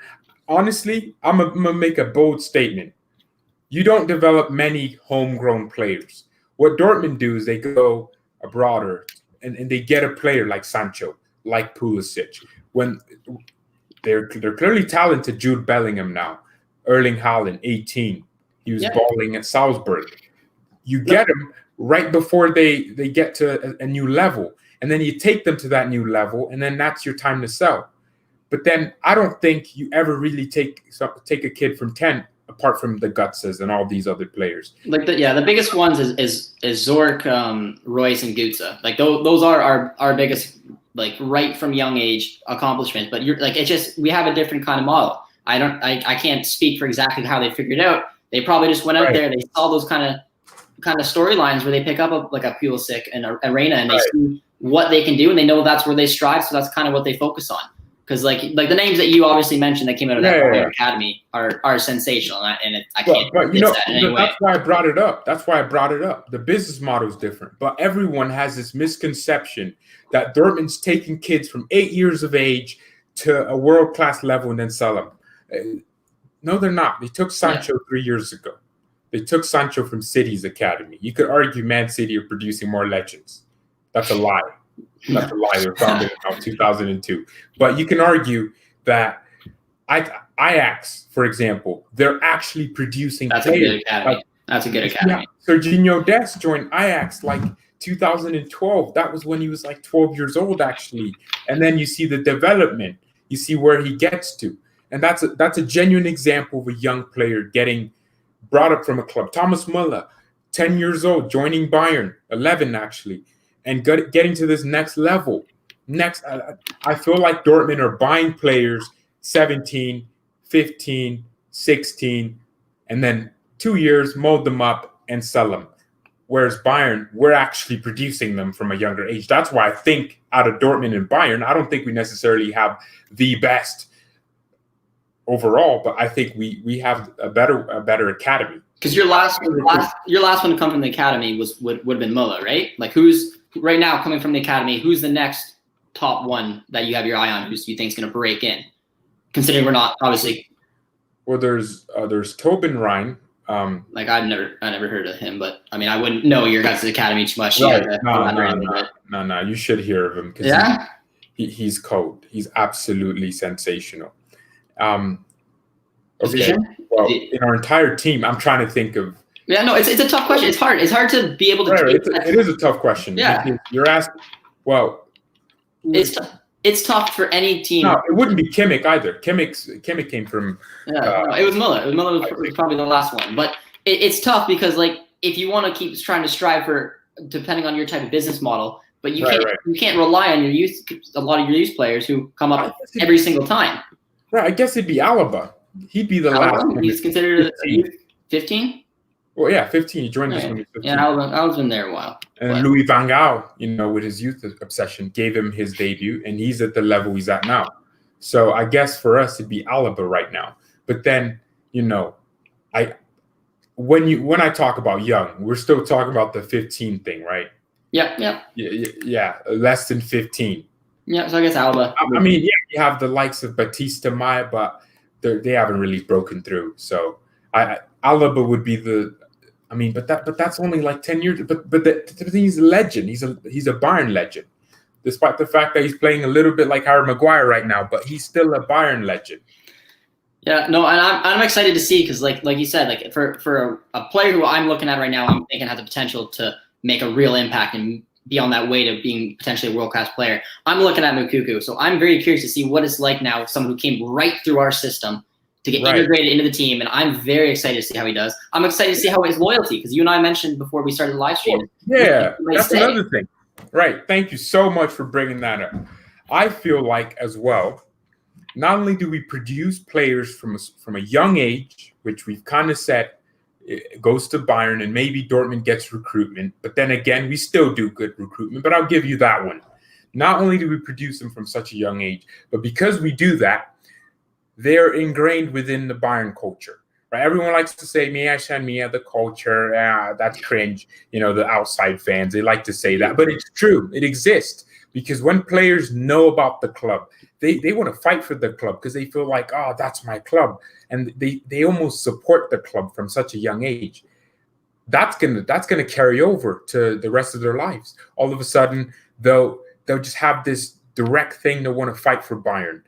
Honestly, I'm gonna make a bold statement. you don't develop many homegrown players. What Dortmund do is they go abroad and they get a player like Sancho, like Pulisic. When they're clearly talented, Jude Bellingham now, Erling Haaland, 18. He was balling at Salzburg. You get him right before they get to a new level. And then you take them to that new level, and then that's your time to sell. But then I don't think you ever really take a kid from 10, apart from the Gutses and all these other players. Like the biggest ones is Zorc, Royce, and Gutsa. Like those are our biggest, like, right from young age accomplishments. But you're like, it's just, we have a different kind of model. I can't speak for exactly how they figured it out. They probably just went out there, they saw those kind of storylines where they pick up a Pulisic and a Reina, and they see what they can do, and they know that's where they strive. So that's kind of what they focus on. Because like the names that you obviously mentioned that came out of that academy are sensational, and I can't. But you know, that's why I brought it up. The business model is different, but everyone has this misconception that Dortmund's taking kids from 8 years of age to a world-class level and then sell them. No, they're not. They took Sancho 3 years ago. They took Sancho from City's academy. You could argue Man City are producing more legends. That's a lie. That's a lie. They were founded in 2002. But you can argue that Ajax, for example, they're actually producing players. A good academy. That's a good academy. Yeah. Serginho Dest joined Ajax like 2012. That was when he was like 12 years old, actually. And then you see the development. You see where he gets to. And that's a genuine example of a young player getting brought up from a club. Thomas Muller, 10 years old, joining Bayern, 11 actually, and getting to this next level. I feel like Dortmund are buying players 17, 15, 16, and then 2 years, mold them up and sell them. Whereas Bayern, we're actually producing them from a younger age. That's why I think out of Dortmund and Bayern, I don't think we necessarily have the best overall, but I think we have a better academy. Because your last one to come from the academy would have been Muller, right? Like, who's right now coming from the academy? Who's the next top one that you have your eye on? Who you think is going to break in? Considering we're not obviously. Well, there's Tobin Ryan. Like I never heard of him, but I mean I wouldn't know your guys' academy too much. Right. No, you should hear of him because he's cold. He's absolutely sensational. Okay. Well, in our entire team, I'm trying to think of. Yeah, no, it's a tough question. It's hard. It's hard to be able to. It is a tough question. Yeah. You're asking. Well, it's tough for any team. No, it wouldn't be Kimmich either. Kimmich came from. No, it was Muller. Muller was probably the last one, but it's tough because like if you want to keep trying to strive for, depending on your type of business model, but you can't rely on your youth. A lot of your youth players who come up every single time. Right, I guess it'd be Alaba. He'd be the last. He's considered a youth 15. Well, yeah, 15. He joined us when he was 15. Yeah, Alaba's been there a while. And Louis van Gaal, with his youth obsession, gave him his debut, and he's at the level he's at now. So I guess for us, it'd be Alaba right now. But then, when I talk about young, we're still talking about the 15 thing, right? Yeah. Yeah, less than 15. Yeah, so I guess Alaba. I mean, yeah, you have the likes of Batista, Maya, but they haven't really broken through. So Alaba would be but that's only like 10 years. But he's a legend. He's a Bayern legend, despite the fact that he's playing a little bit like Harry Maguire right now. But he's still a Bayern legend. Yeah, no, and I'm excited to see because like you said, like for a player who I'm looking at right now, I'm thinking has the potential to make a real impact and be on that way to being potentially a world-class player. I'm looking at Moukoko, so I'm very curious to see what it's like now with someone who came right through our system to get integrated into the team, and I'm very excited to see how he does. I'm excited to see how his loyalty, because you and I mentioned before we started the live stream. Yeah, that's another thing. Right, thank you so much for bringing that up. I feel like as well, not only do we produce players from a young age, which we've kind of said it goes to Bayern and maybe Dortmund gets recruitment, but then again, we still do good recruitment, but I'll give you that one. Not only do we produce them from such a young age, but because we do that, they're ingrained within the Bayern culture, right? Everyone likes to say, Mia Shan Mia, the culture, that's cringe. The outside fans, they like to say that, but it's true. It exists because when players know about the club, they want to fight for the club because they feel like, oh, that's my club. And they almost support the club from such a young age. That's gonna carry over to the rest of their lives. All of a sudden, they'll just have this direct thing to want to fight for Bayern.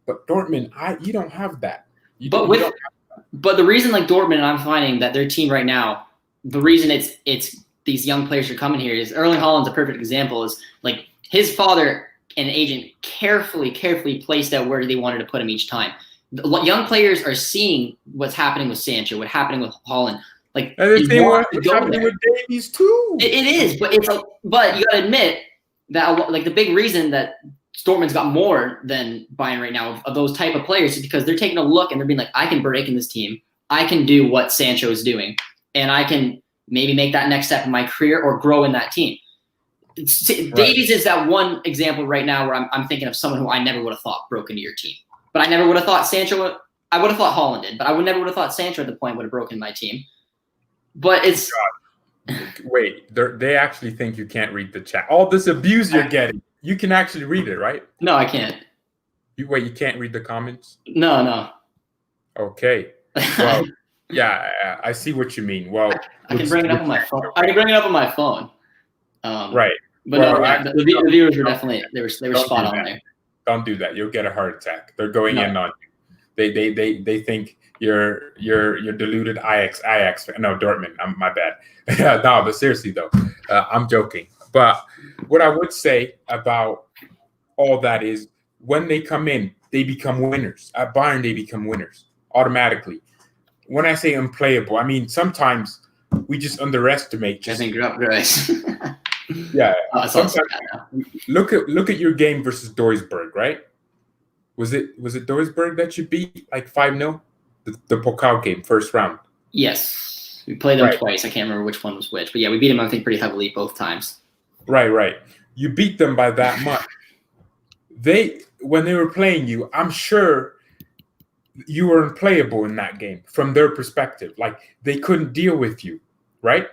But Dortmund, you don't have that. But the reason, like Dortmund, I'm finding that their team right now, the reason it's these young players are coming here is Erling Haaland's a perfect example. Is like his father and agent carefully placed out where they wanted to put him each time. The young players are seeing what's happening with Sancho, what's happening with Haaland. Like, and the thing what's happening with Davies too. It is, but but you gotta admit that like the big reason that Dortmund's got more than Bayern right now of those type of players is because they're taking a look and they're being like, I can break in this team. I can do what Sancho is doing, and I can maybe make that next step in my career or grow in that team. Right. Davies is that one example right now where I'm thinking of someone who I never would have thought broke into your team. But I never would have thought Sancho. I would have thought Haaland did, but I never would have thought Sancho at the point would have broken my team. But it's wait, they actually think you can't read the chat. All this abuse you're getting, you can actually read it, right? No, I can't. You can't read the comments? No. Okay. Well, yeah, I see what you mean. Well, I can bring it up on my phone. I can bring it up on my phone. Right. But well, no, the viewers were definitely they were spot on there. Don't do that. You'll get a heart attack. They're going in on you. They think you're deluded Ajax. No, Dortmund. My bad. No, but seriously though, I'm joking. But what I would say about all that is when they come in, they become winners. At Bayern, they become winners automatically. When I say unplayable, I mean sometimes we just underestimate. I think you're up, guys. Yeah. Look at your game versus Duisburg, right? Was it Duisburg that you beat like 5-0? The Pokal game, first round. Yes. We played them twice. I can't remember which one was which. But yeah, we beat them, I think, pretty heavily both times. Right. You beat them by that much. When they were playing you, I'm sure you were unplayable in that game from their perspective. Like they couldn't deal with you, right?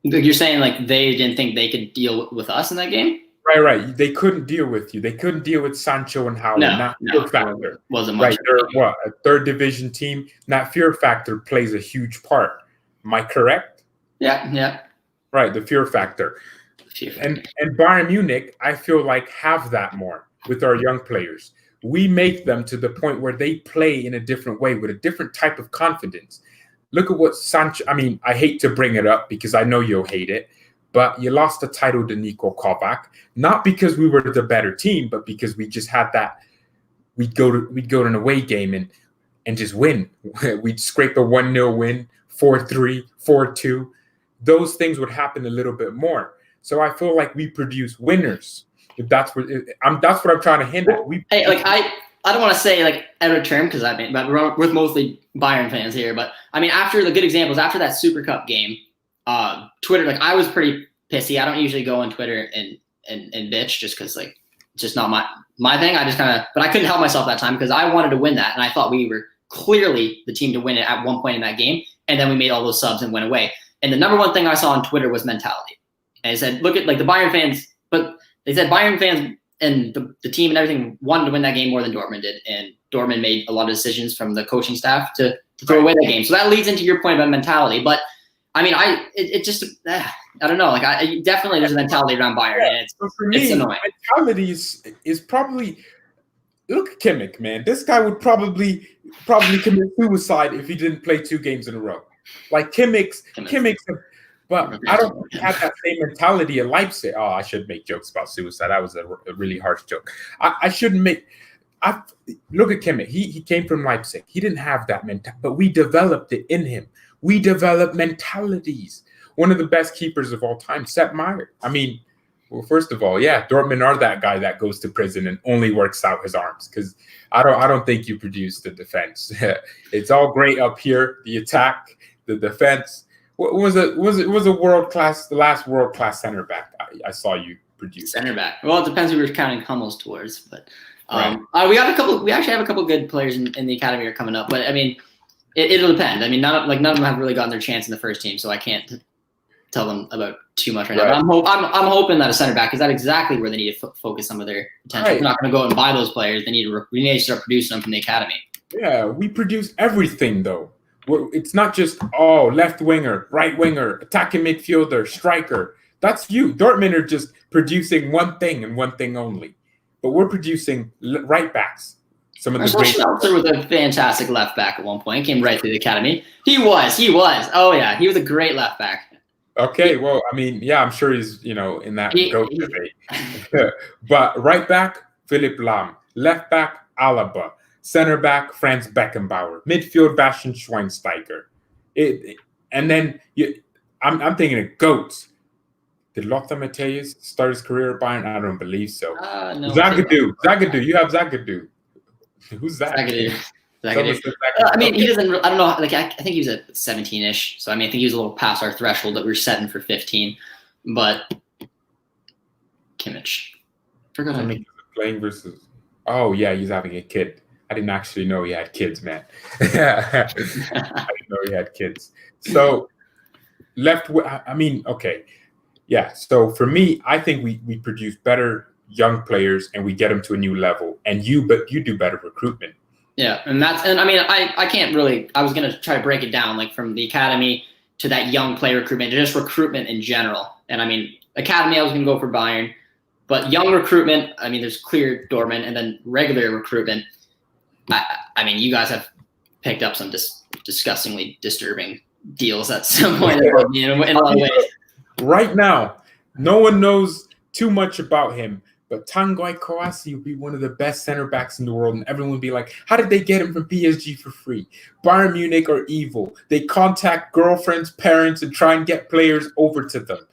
You're saying like they didn't think they could deal with us in that game? Right. They couldn't deal with you. They couldn't deal with Sancho and Haaland. Fear factor. Wasn't much. Right. They're a third division team. That fear factor plays a huge part. Am I correct? Yeah. Right. The fear factor. And Bayern Munich, I feel like have that more with our young players. We make them to the point where they play in a different way with a different type of confidence. Look at what Sancho. I mean, I hate to bring it up because I know you'll hate it, but you lost the title to Niko Kovac, not because we were the better team, but because we just had that. We'd go to an away game and just win. We'd scrape a 1-0 win, 4-3, 4-2. Those things would happen a little bit more. So I feel like we produce winners. If that's what I'm trying to hint at. I don't want to say like out of term because but we're mostly Bayern fans here. But I mean, after the good examples, after that Super Cup game, Twitter, like I was pretty pissy. I don't usually go on Twitter and bitch just because like it's just not my thing. I just but I couldn't help myself that time because I wanted to win that, and I thought we were clearly the team to win it at one point in that game. And then we made all those subs and went away. And the number one thing I saw on Twitter was mentality. And it said, look at like the Bayern fans, but they said Bayern fans and the team and everything wanted to win that game more than Dortmund did. And Dortmund made a lot of decisions from the coaching staff to throw away that game. So that leads into your point about mentality. But I mean, I don't know. Like I definitely there's a mentality around Bayern. Yeah. And it's annoying. Mentality is probably, look at Kimmich, man. This guy would probably commit suicide if he didn't play 2 games in a row. Like Kimmich. But I don't have that same mentality at Leipzig. Oh, I should make jokes about suicide. That was a really harsh joke. I shouldn't make. Look at Kimmich. He came from Leipzig. He didn't have that mentality, but we developed it in him. We developed mentalities. One of the best keepers of all time, Sepp Maier. I mean, well, first of all, yeah, Dortmund are that guy that goes to prison and only works out his arms because I don't think you produce the defense. It's all great up here, the attack, the defense. What was a world class? The last world class center back I saw you produce. Center back. Well, it depends who we're counting Hummels towards, but right. We actually have a couple good players in the academy are coming up. But I mean, it'll depend. I mean, none of them have really gotten their chance in the first team, so I can't tell them about too much right now. But I'm hoping that a center back, because that's exactly where they need to focus some of their attention. Right. We're not going to go out and buy those players. We need to start producing them from the academy. Yeah, we produce everything though. It's not just left winger, right winger, attacking midfielder, striker. That's you. Dortmund are just producing one thing and one thing only. But we're producing right backs. Some of the great. Schmelzer was a fantastic left back at one point. Came right through the academy. He was. Oh yeah, he was a great left back. Okay, well, I mean, yeah, I'm sure he's in that GOAT debate. But right back, Philipp Lahm. Left back, Alaba. Center back, Franz Beckenbauer. Midfield, Bastian Schweinsteiger. And then I'm thinking of GOATs. Did Lothar Matthäus start his career at Bayern? I don't believe so. No. Zagadou. You have Zagadou. Who's that? Zagadou. I mean, he doesn't. I don't know. Like, I think he was at 17-ish. So I mean, I think he was a little past our threshold that we were setting for 15. But Kimmich. Forgot how many playing versus. Oh yeah, he's having a kid. I didn't actually know he had kids, man. I didn't know he had kids. So okay. Yeah, so for me, I think we produce better young players and we get them to a new level. And you do better recruitment. Yeah, and I mean, I can't really. I was gonna try to break it down, like from the academy to that young player recruitment, to just recruitment in general. And I mean, academy, I was gonna go for Bayern, but young recruitment, I mean, there's clear Dortmund, and then regular recruitment. I mean, you guys have picked up some disgustingly disturbing deals at some point in a lot of ways. Right now, no one knows too much about him, but Tanguy Kouassi will be one of the best center backs in the world, and everyone will be like, how did they get him from PSG for free? Bayern Munich are evil. They contact girlfriends, parents, and try and get players over to them.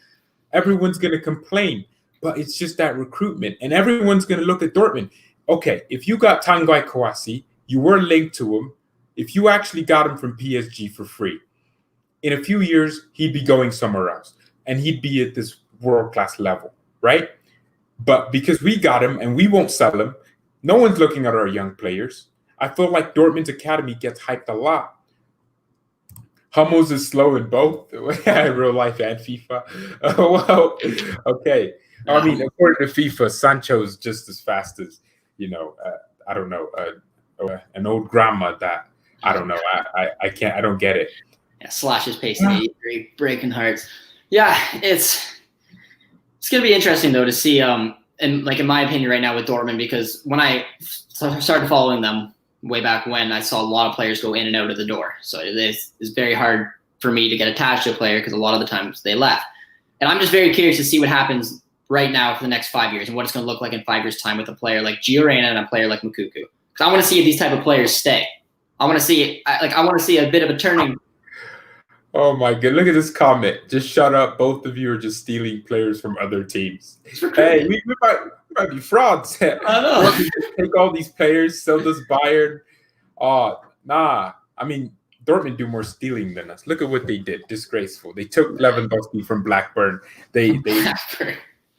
Everyone's going to complain, but it's just that recruitment, and everyone's going to look at Dortmund. Okay, if you got Tanguy Kouassi, you were linked to him. If you actually got him from PSG for free, in a few years, he'd be going somewhere else. And he'd be at this world-class level, right? But because we got him and we won't sell him, no one's looking at our young players. I feel like Dortmund's academy gets hyped a lot. Hummels is slow in both real life and FIFA. Well, okay. I mean, according to FIFA, Sancho is just as fast as, I don't know, an old grandma that, I don't know. I don't get it. Yeah, slashes pace at 83, breaking hearts. Yeah, it's going to be interesting, though, to see, and like in my opinion right now with Dortmund, because when I started following them way back when, I saw a lot of players go in and out of the door. So it's very hard for me to get attached to a player because a lot of the times they left. And I'm just very curious to see what happens right now for the next 5 years and what it's going to look like in 5 years' time with a player like Gio Reyna and a player like Moukoko. Because I want to see if these type of players stay. I want to see a bit of a turning. Oh my god, look at this comment. Just shut up. Both of you are just stealing players from other teams. Hey, we might be frauds. I know. Take all these players, sell this Bayern. Nah. I mean, Dortmund do more stealing than us. Look at what they did. Disgraceful. They took Lewandowski from Blackburn. They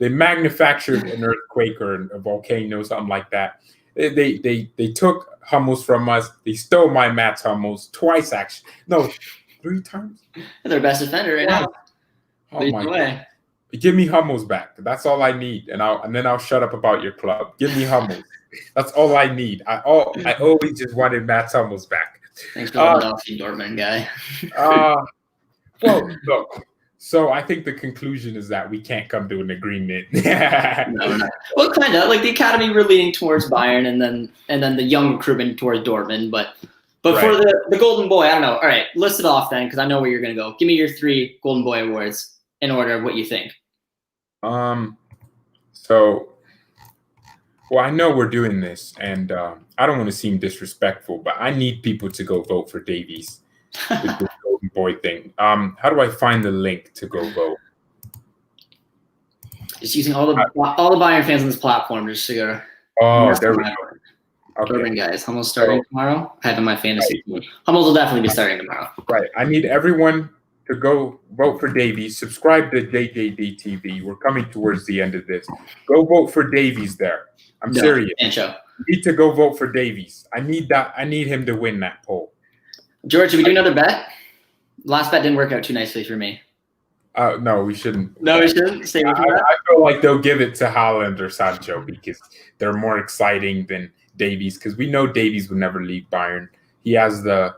manufactured an earthquake or a volcano, something like that. They took Hummels from us. They stole my Mats Hummels twice, actually. No, 3 times. Their best defender right now. Oh my god! Give me Hummels back. That's all I need, and then I'll shut up about your club. Give me Hummels. That's all I need. I always just wanted Mats Hummels back. Thanks for the Dortmund guy. Well, look. So I think the conclusion is that we can't come to an agreement. No. Well, kind of like the academy, we're leaning towards Bayern, and then the young recruitment towards Dortmund, but right. For the Golden Boy, I don't know. All right, list it off then, because I know where you're going to go. Give me your 3 Golden Boy awards in order of what you think. I know we're doing this, and I don't want to seem disrespectful, but I need people to go vote for Davies with the Golden Boy thing. How do I find the link to go vote? Just using all the Bayern fans on this platform just to go. Oh, there we go. Okay. Guys, Hummels starting tomorrow. I have in my fantasy team. Hummels will definitely be starting tomorrow. Right. I need everyone to go vote for Davies. Subscribe to JJD TV. We're coming towards the end of this. Go vote for Davies there. I'm serious. Sancho. You need to go vote for Davies. I need that. I need him to win that poll. George, should we do another bet? Last bet didn't work out too nicely for me. No, we shouldn't. No, we shouldn't. Stay with that. I feel like they'll give it to Haaland or Sancho because they're more exciting than Davies. Because we know Davies would never leave Bayern. He has the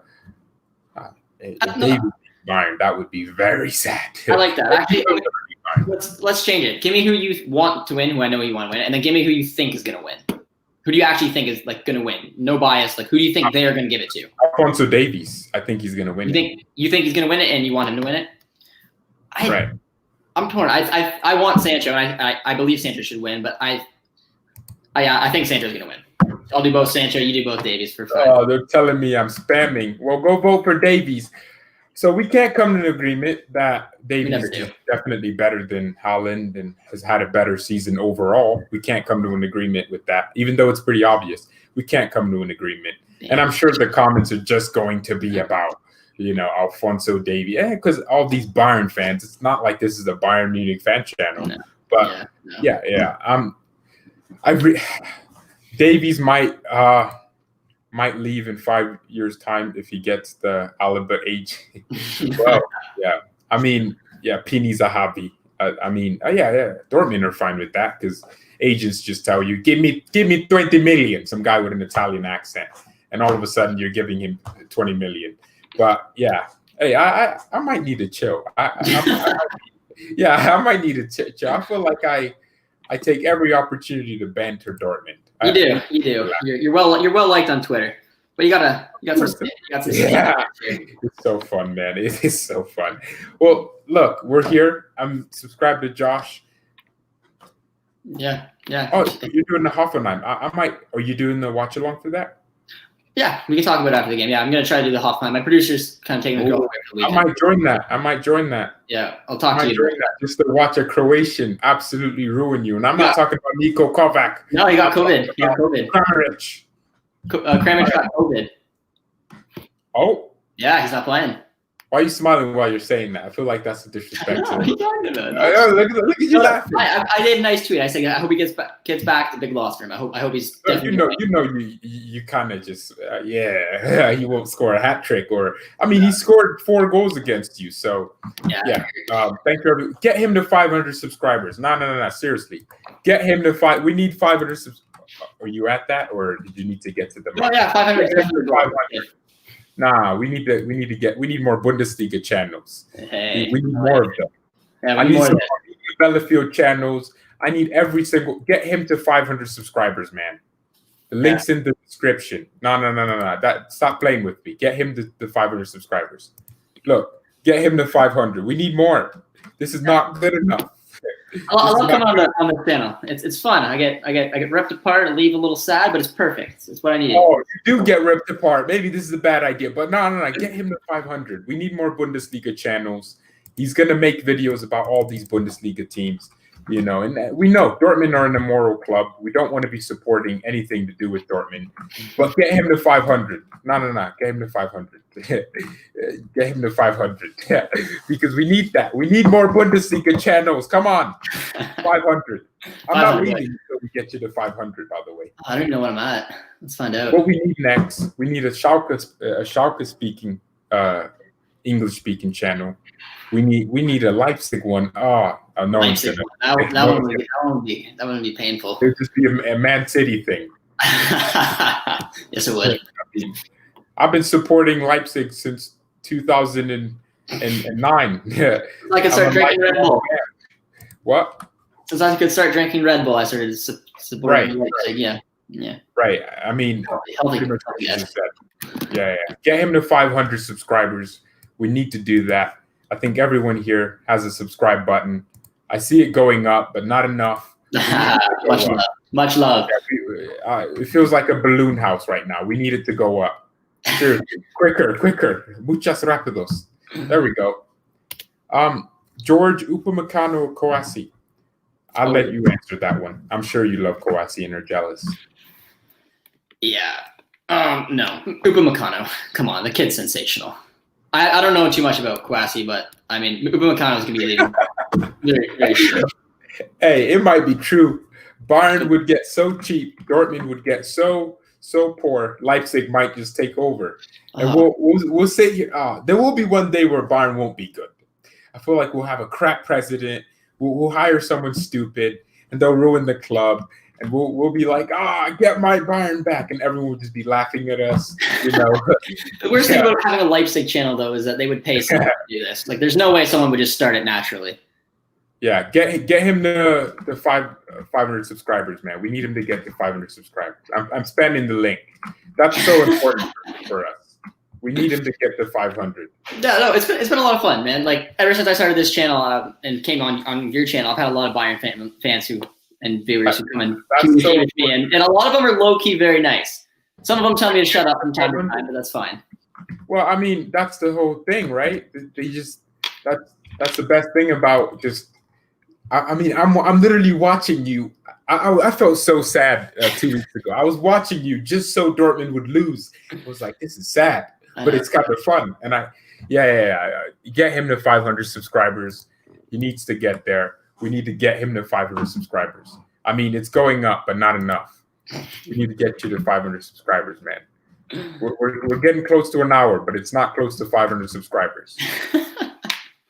Davies Bayern. That would be very sad. I like that. Actually, let's change it. Give me who you want to win, who I know you want to win, and then give me who you think is going to win. Who do you actually think is like going to win? No bias. Like, who do you think they are going to give it to? Alphonso Davies. I think he's going to win. You think he's going to win it, and you want him to win it? Right. I'm torn. I want Sancho, and I believe Sancho should win, but I think Sancho's going to win. I'll do both Sancho. You do both Davies for fun. Oh, they're telling me I'm spamming. Well, go vote for Davies. So we can't come to an agreement that Davies is definitely better than Haaland and has had a better season overall. We can't come to an agreement with that, even though it's pretty obvious. We can't come to an agreement. Yeah. And I'm sure the comments are just going to be about, Alphonso Davies. Because all these Bayern fans, it's not like this is a Bayern Munich fan channel. No. But yeah. Davies might leave in 5 years' time if he gets the Alaba age. Well, yeah. I mean, yeah, Pini Zahavi. Dortmund are fine with that because agents just tell you, give me 20 million, some guy with an Italian accent. And all of a sudden you're giving him 20 million. But yeah, hey, I might need to chill. I might need to chill. I feel like I take every opportunity to banter Dortmund. You do. You're well liked on Twitter, but you got some. Yeah, it's so fun, man. It is so fun. Well, look, we're here. I'm subscribed to Josh. Yeah. Oh, you're doing the Hoffenheim. I might. Are you doing the watch along for that? Yeah, we can talk about it after the game. Yeah, I'm gonna try to do the Hoffenheim. My producer's kind of taking the go. I might join that. Yeah, I'll talk to you. Join that just to watch a Croatian absolutely ruin you. And I'm not talking about Niko Kovac. No, he got COVID. Kramaric. Kramaric got COVID. Oh. Yeah, he's not playing. Why are you smiling while you're saying that? I feel like that's a disrespect. Look at you laughing. I did a nice tweet. I said, I hope he gets back. It's a big loss for him. I hope he's. You kind of just he won't score a hat trick he scored 4 goals against you. So yeah. Thank you. Get him to 500 subscribers. No. Seriously, get him to 5. We need 500 Are you at that, or did you need to get to the? Oh yeah, 500. 500. Nah, we need more Bundesliga channels. Hey, we need more of them. Yeah, I need some Bellafield channels. I need get him to 500 subscribers, man. The link's in the description. No. Stop playing with me. Get him to 500 subscribers. Look, get him to 500. We need more. This is not good enough. I love coming on the channel. It's fun. I get ripped apart and leave a little sad, but it's perfect. It's what I need. Oh, you do get ripped apart. Maybe this is a bad idea, but no. Get him to 500. We need more Bundesliga channels. He's gonna make videos about all these Bundesliga teams, and we know Dortmund are an immoral club. We don't want to be supporting anything to do with Dortmund, but get him to 500. No. Get him to 500. Get him to 500. Yeah, because we need that. We need more Bundesliga channels. Come on, 500. I'm not leaving until we get you to 500. By the way, I don't even know what I'm at. Let's find out. What we need next? We need a Schalke speaking, English speaking channel. We need a Leipzig one. Oh no, Leipzig. That would be painful. It would just be a Man City thing. Yes, it would. I've been supporting Leipzig since 2009. Yeah. I could start drinking Red Bull. What? Since I could start drinking Red Bull, I started supporting Leipzig. Yeah. Right. I mean, healthy. Yeah. Get him to 500 subscribers. We need to do that. I think everyone here has a subscribe button. I see it going up, but not enough. Much love. It feels like a balloon house right now. We need it to go up. Seriously, quicker. Muchas rápidos. There we go. George Upamecano Kouassi. I'll let you answer that one. I'm sure you love Kouassi and are jealous. Yeah. No. Upamecano. Come on, the kid's sensational. I don't know too much about Kouassi, but I mean, Upamecano is going to be leading. Very, very sure. Hey, it might be true. Bayern would get so cheap. Dortmund would get so poor. Leipzig might just take over, and we'll sit here. There will be one day where Bayern won't be good. I feel like we'll have a crap president. We'll hire someone stupid, and they'll ruin the club. And we'll be like, get my Bayern back, and everyone will just be laughing at us, you know. The worst thing about having a Leipzig channel, though, is that they would pay someone to do this. Like, there's no way someone would just start it naturally. Yeah, get him the 500 subscribers, man. We need him to get to 500 subscribers. I'm spamming the link. That's so important for us. We need him to get to 500. Yeah, no, it's been a lot of fun, man. Like, ever since I started this channel and came on your channel, I've had a lot of Bayern fans and viewers who come and communicate with me, and a lot of them are low key very nice. Some of them tell me to shut up from time to time, but that's fine. Well, I mean, that's the whole thing, right? That's the best thing about just. I mean, I'm literally watching you. I felt so sad 2 weeks ago. I was watching you just so Dortmund would lose. I was like, this is sad, but it's kind of fun. And get him to 500 subscribers. He needs to get there. We need to get him to 500 subscribers. I mean, it's going up, but not enough. We need to get you to 500 subscribers, man. We're getting close to an hour, but it's not close to 500 subscribers.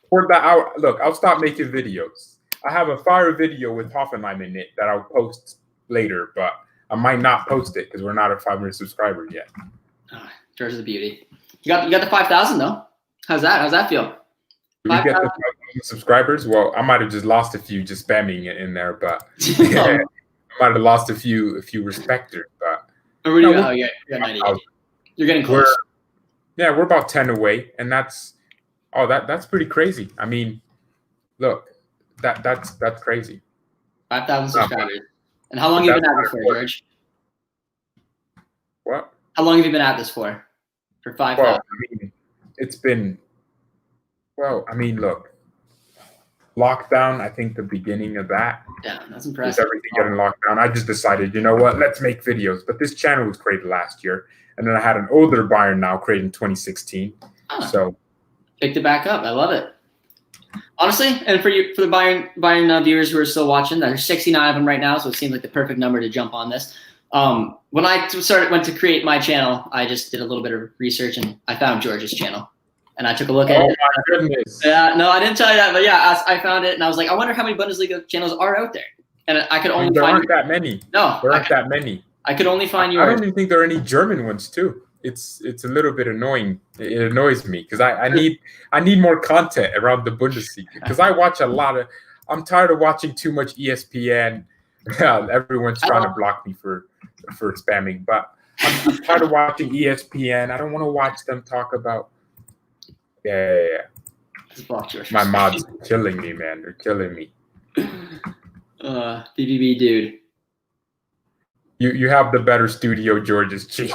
For that hour, look, I'll stop making videos. I have a fire video with Hoffenheim in it that I'll post later, but I might not post it because we're not at 500 subscribers yet. George is a beauty. You got the 5,000 though. How's that feel? Do we get the 5,000 subscribers? Well, I might have just lost a few just spamming it in there, but I might have lost a few respecters. But you're getting close. We're about 10 away, and that's pretty crazy. I mean, look, that's crazy. 5,000 subscribers. And how long have you been at this for, George? What? How long have you been at this for? For 5,000? Well, I mean, it's been. Well, I mean, look, lockdown, I think the beginning of that. Yeah, that's impressive. With everything getting locked down, I just decided, you know what, let's make videos. But this channel was created last year. And then I had an older BayernNow created in 2016. So picked it back up. I love it. Honestly, and for the Bayern viewers who are still watching, there's 69 of them right now, so it seems like the perfect number to jump on this. When I went to create my channel, I just did a little bit of research, and I found George's channel. And I took a look at it. Oh, my goodness. Yeah, no, I didn't tell you that. But yeah, I found it, and I was like, I wonder how many Bundesliga channels are out there. And I could only find... There aren't that many. No. There aren't that many. I could only find yours. I don't even think there are any German ones, too. It's a little bit annoying. It annoys me because I need more content around the Bundesliga because I watch a lot of... I'm tired of watching too much ESPN. Everyone's trying to block me for spamming. But I'm tired of watching ESPN. I don't want to watch them talk about... Yeah. My mods are killing me, man. They're killing me. BBB dude. You have the better studio, George's cheek.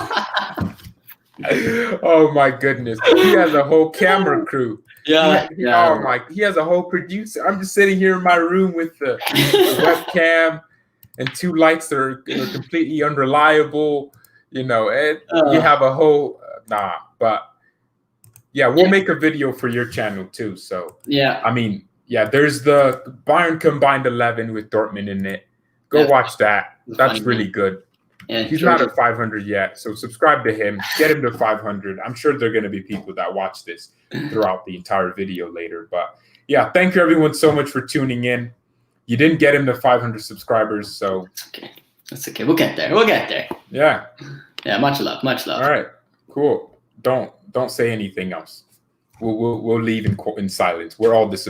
Oh my goodness. He has a whole camera crew. Yeah. Oh my, he has a whole producer. I'm just sitting here in my room with the webcam and two lights that are completely unreliable. You know, you have a whole but yeah, we'll make a video for your channel too. So yeah, I mean, yeah, there's the Bayern combined 11 with Dortmund in it. Go watch that. That's really good. Yeah, he's not at 500 yet, so subscribe to him. Get him to 500. I'm sure there are going to be people that watch this throughout the entire video later. But yeah, thank you everyone so much for tuning in. You didn't get him to 500 subscribers, so that's okay. We'll get there. Yeah. Yeah. Much love. All right. Cool. Don't say anything else. We'll leave in silence. We're all disappointed.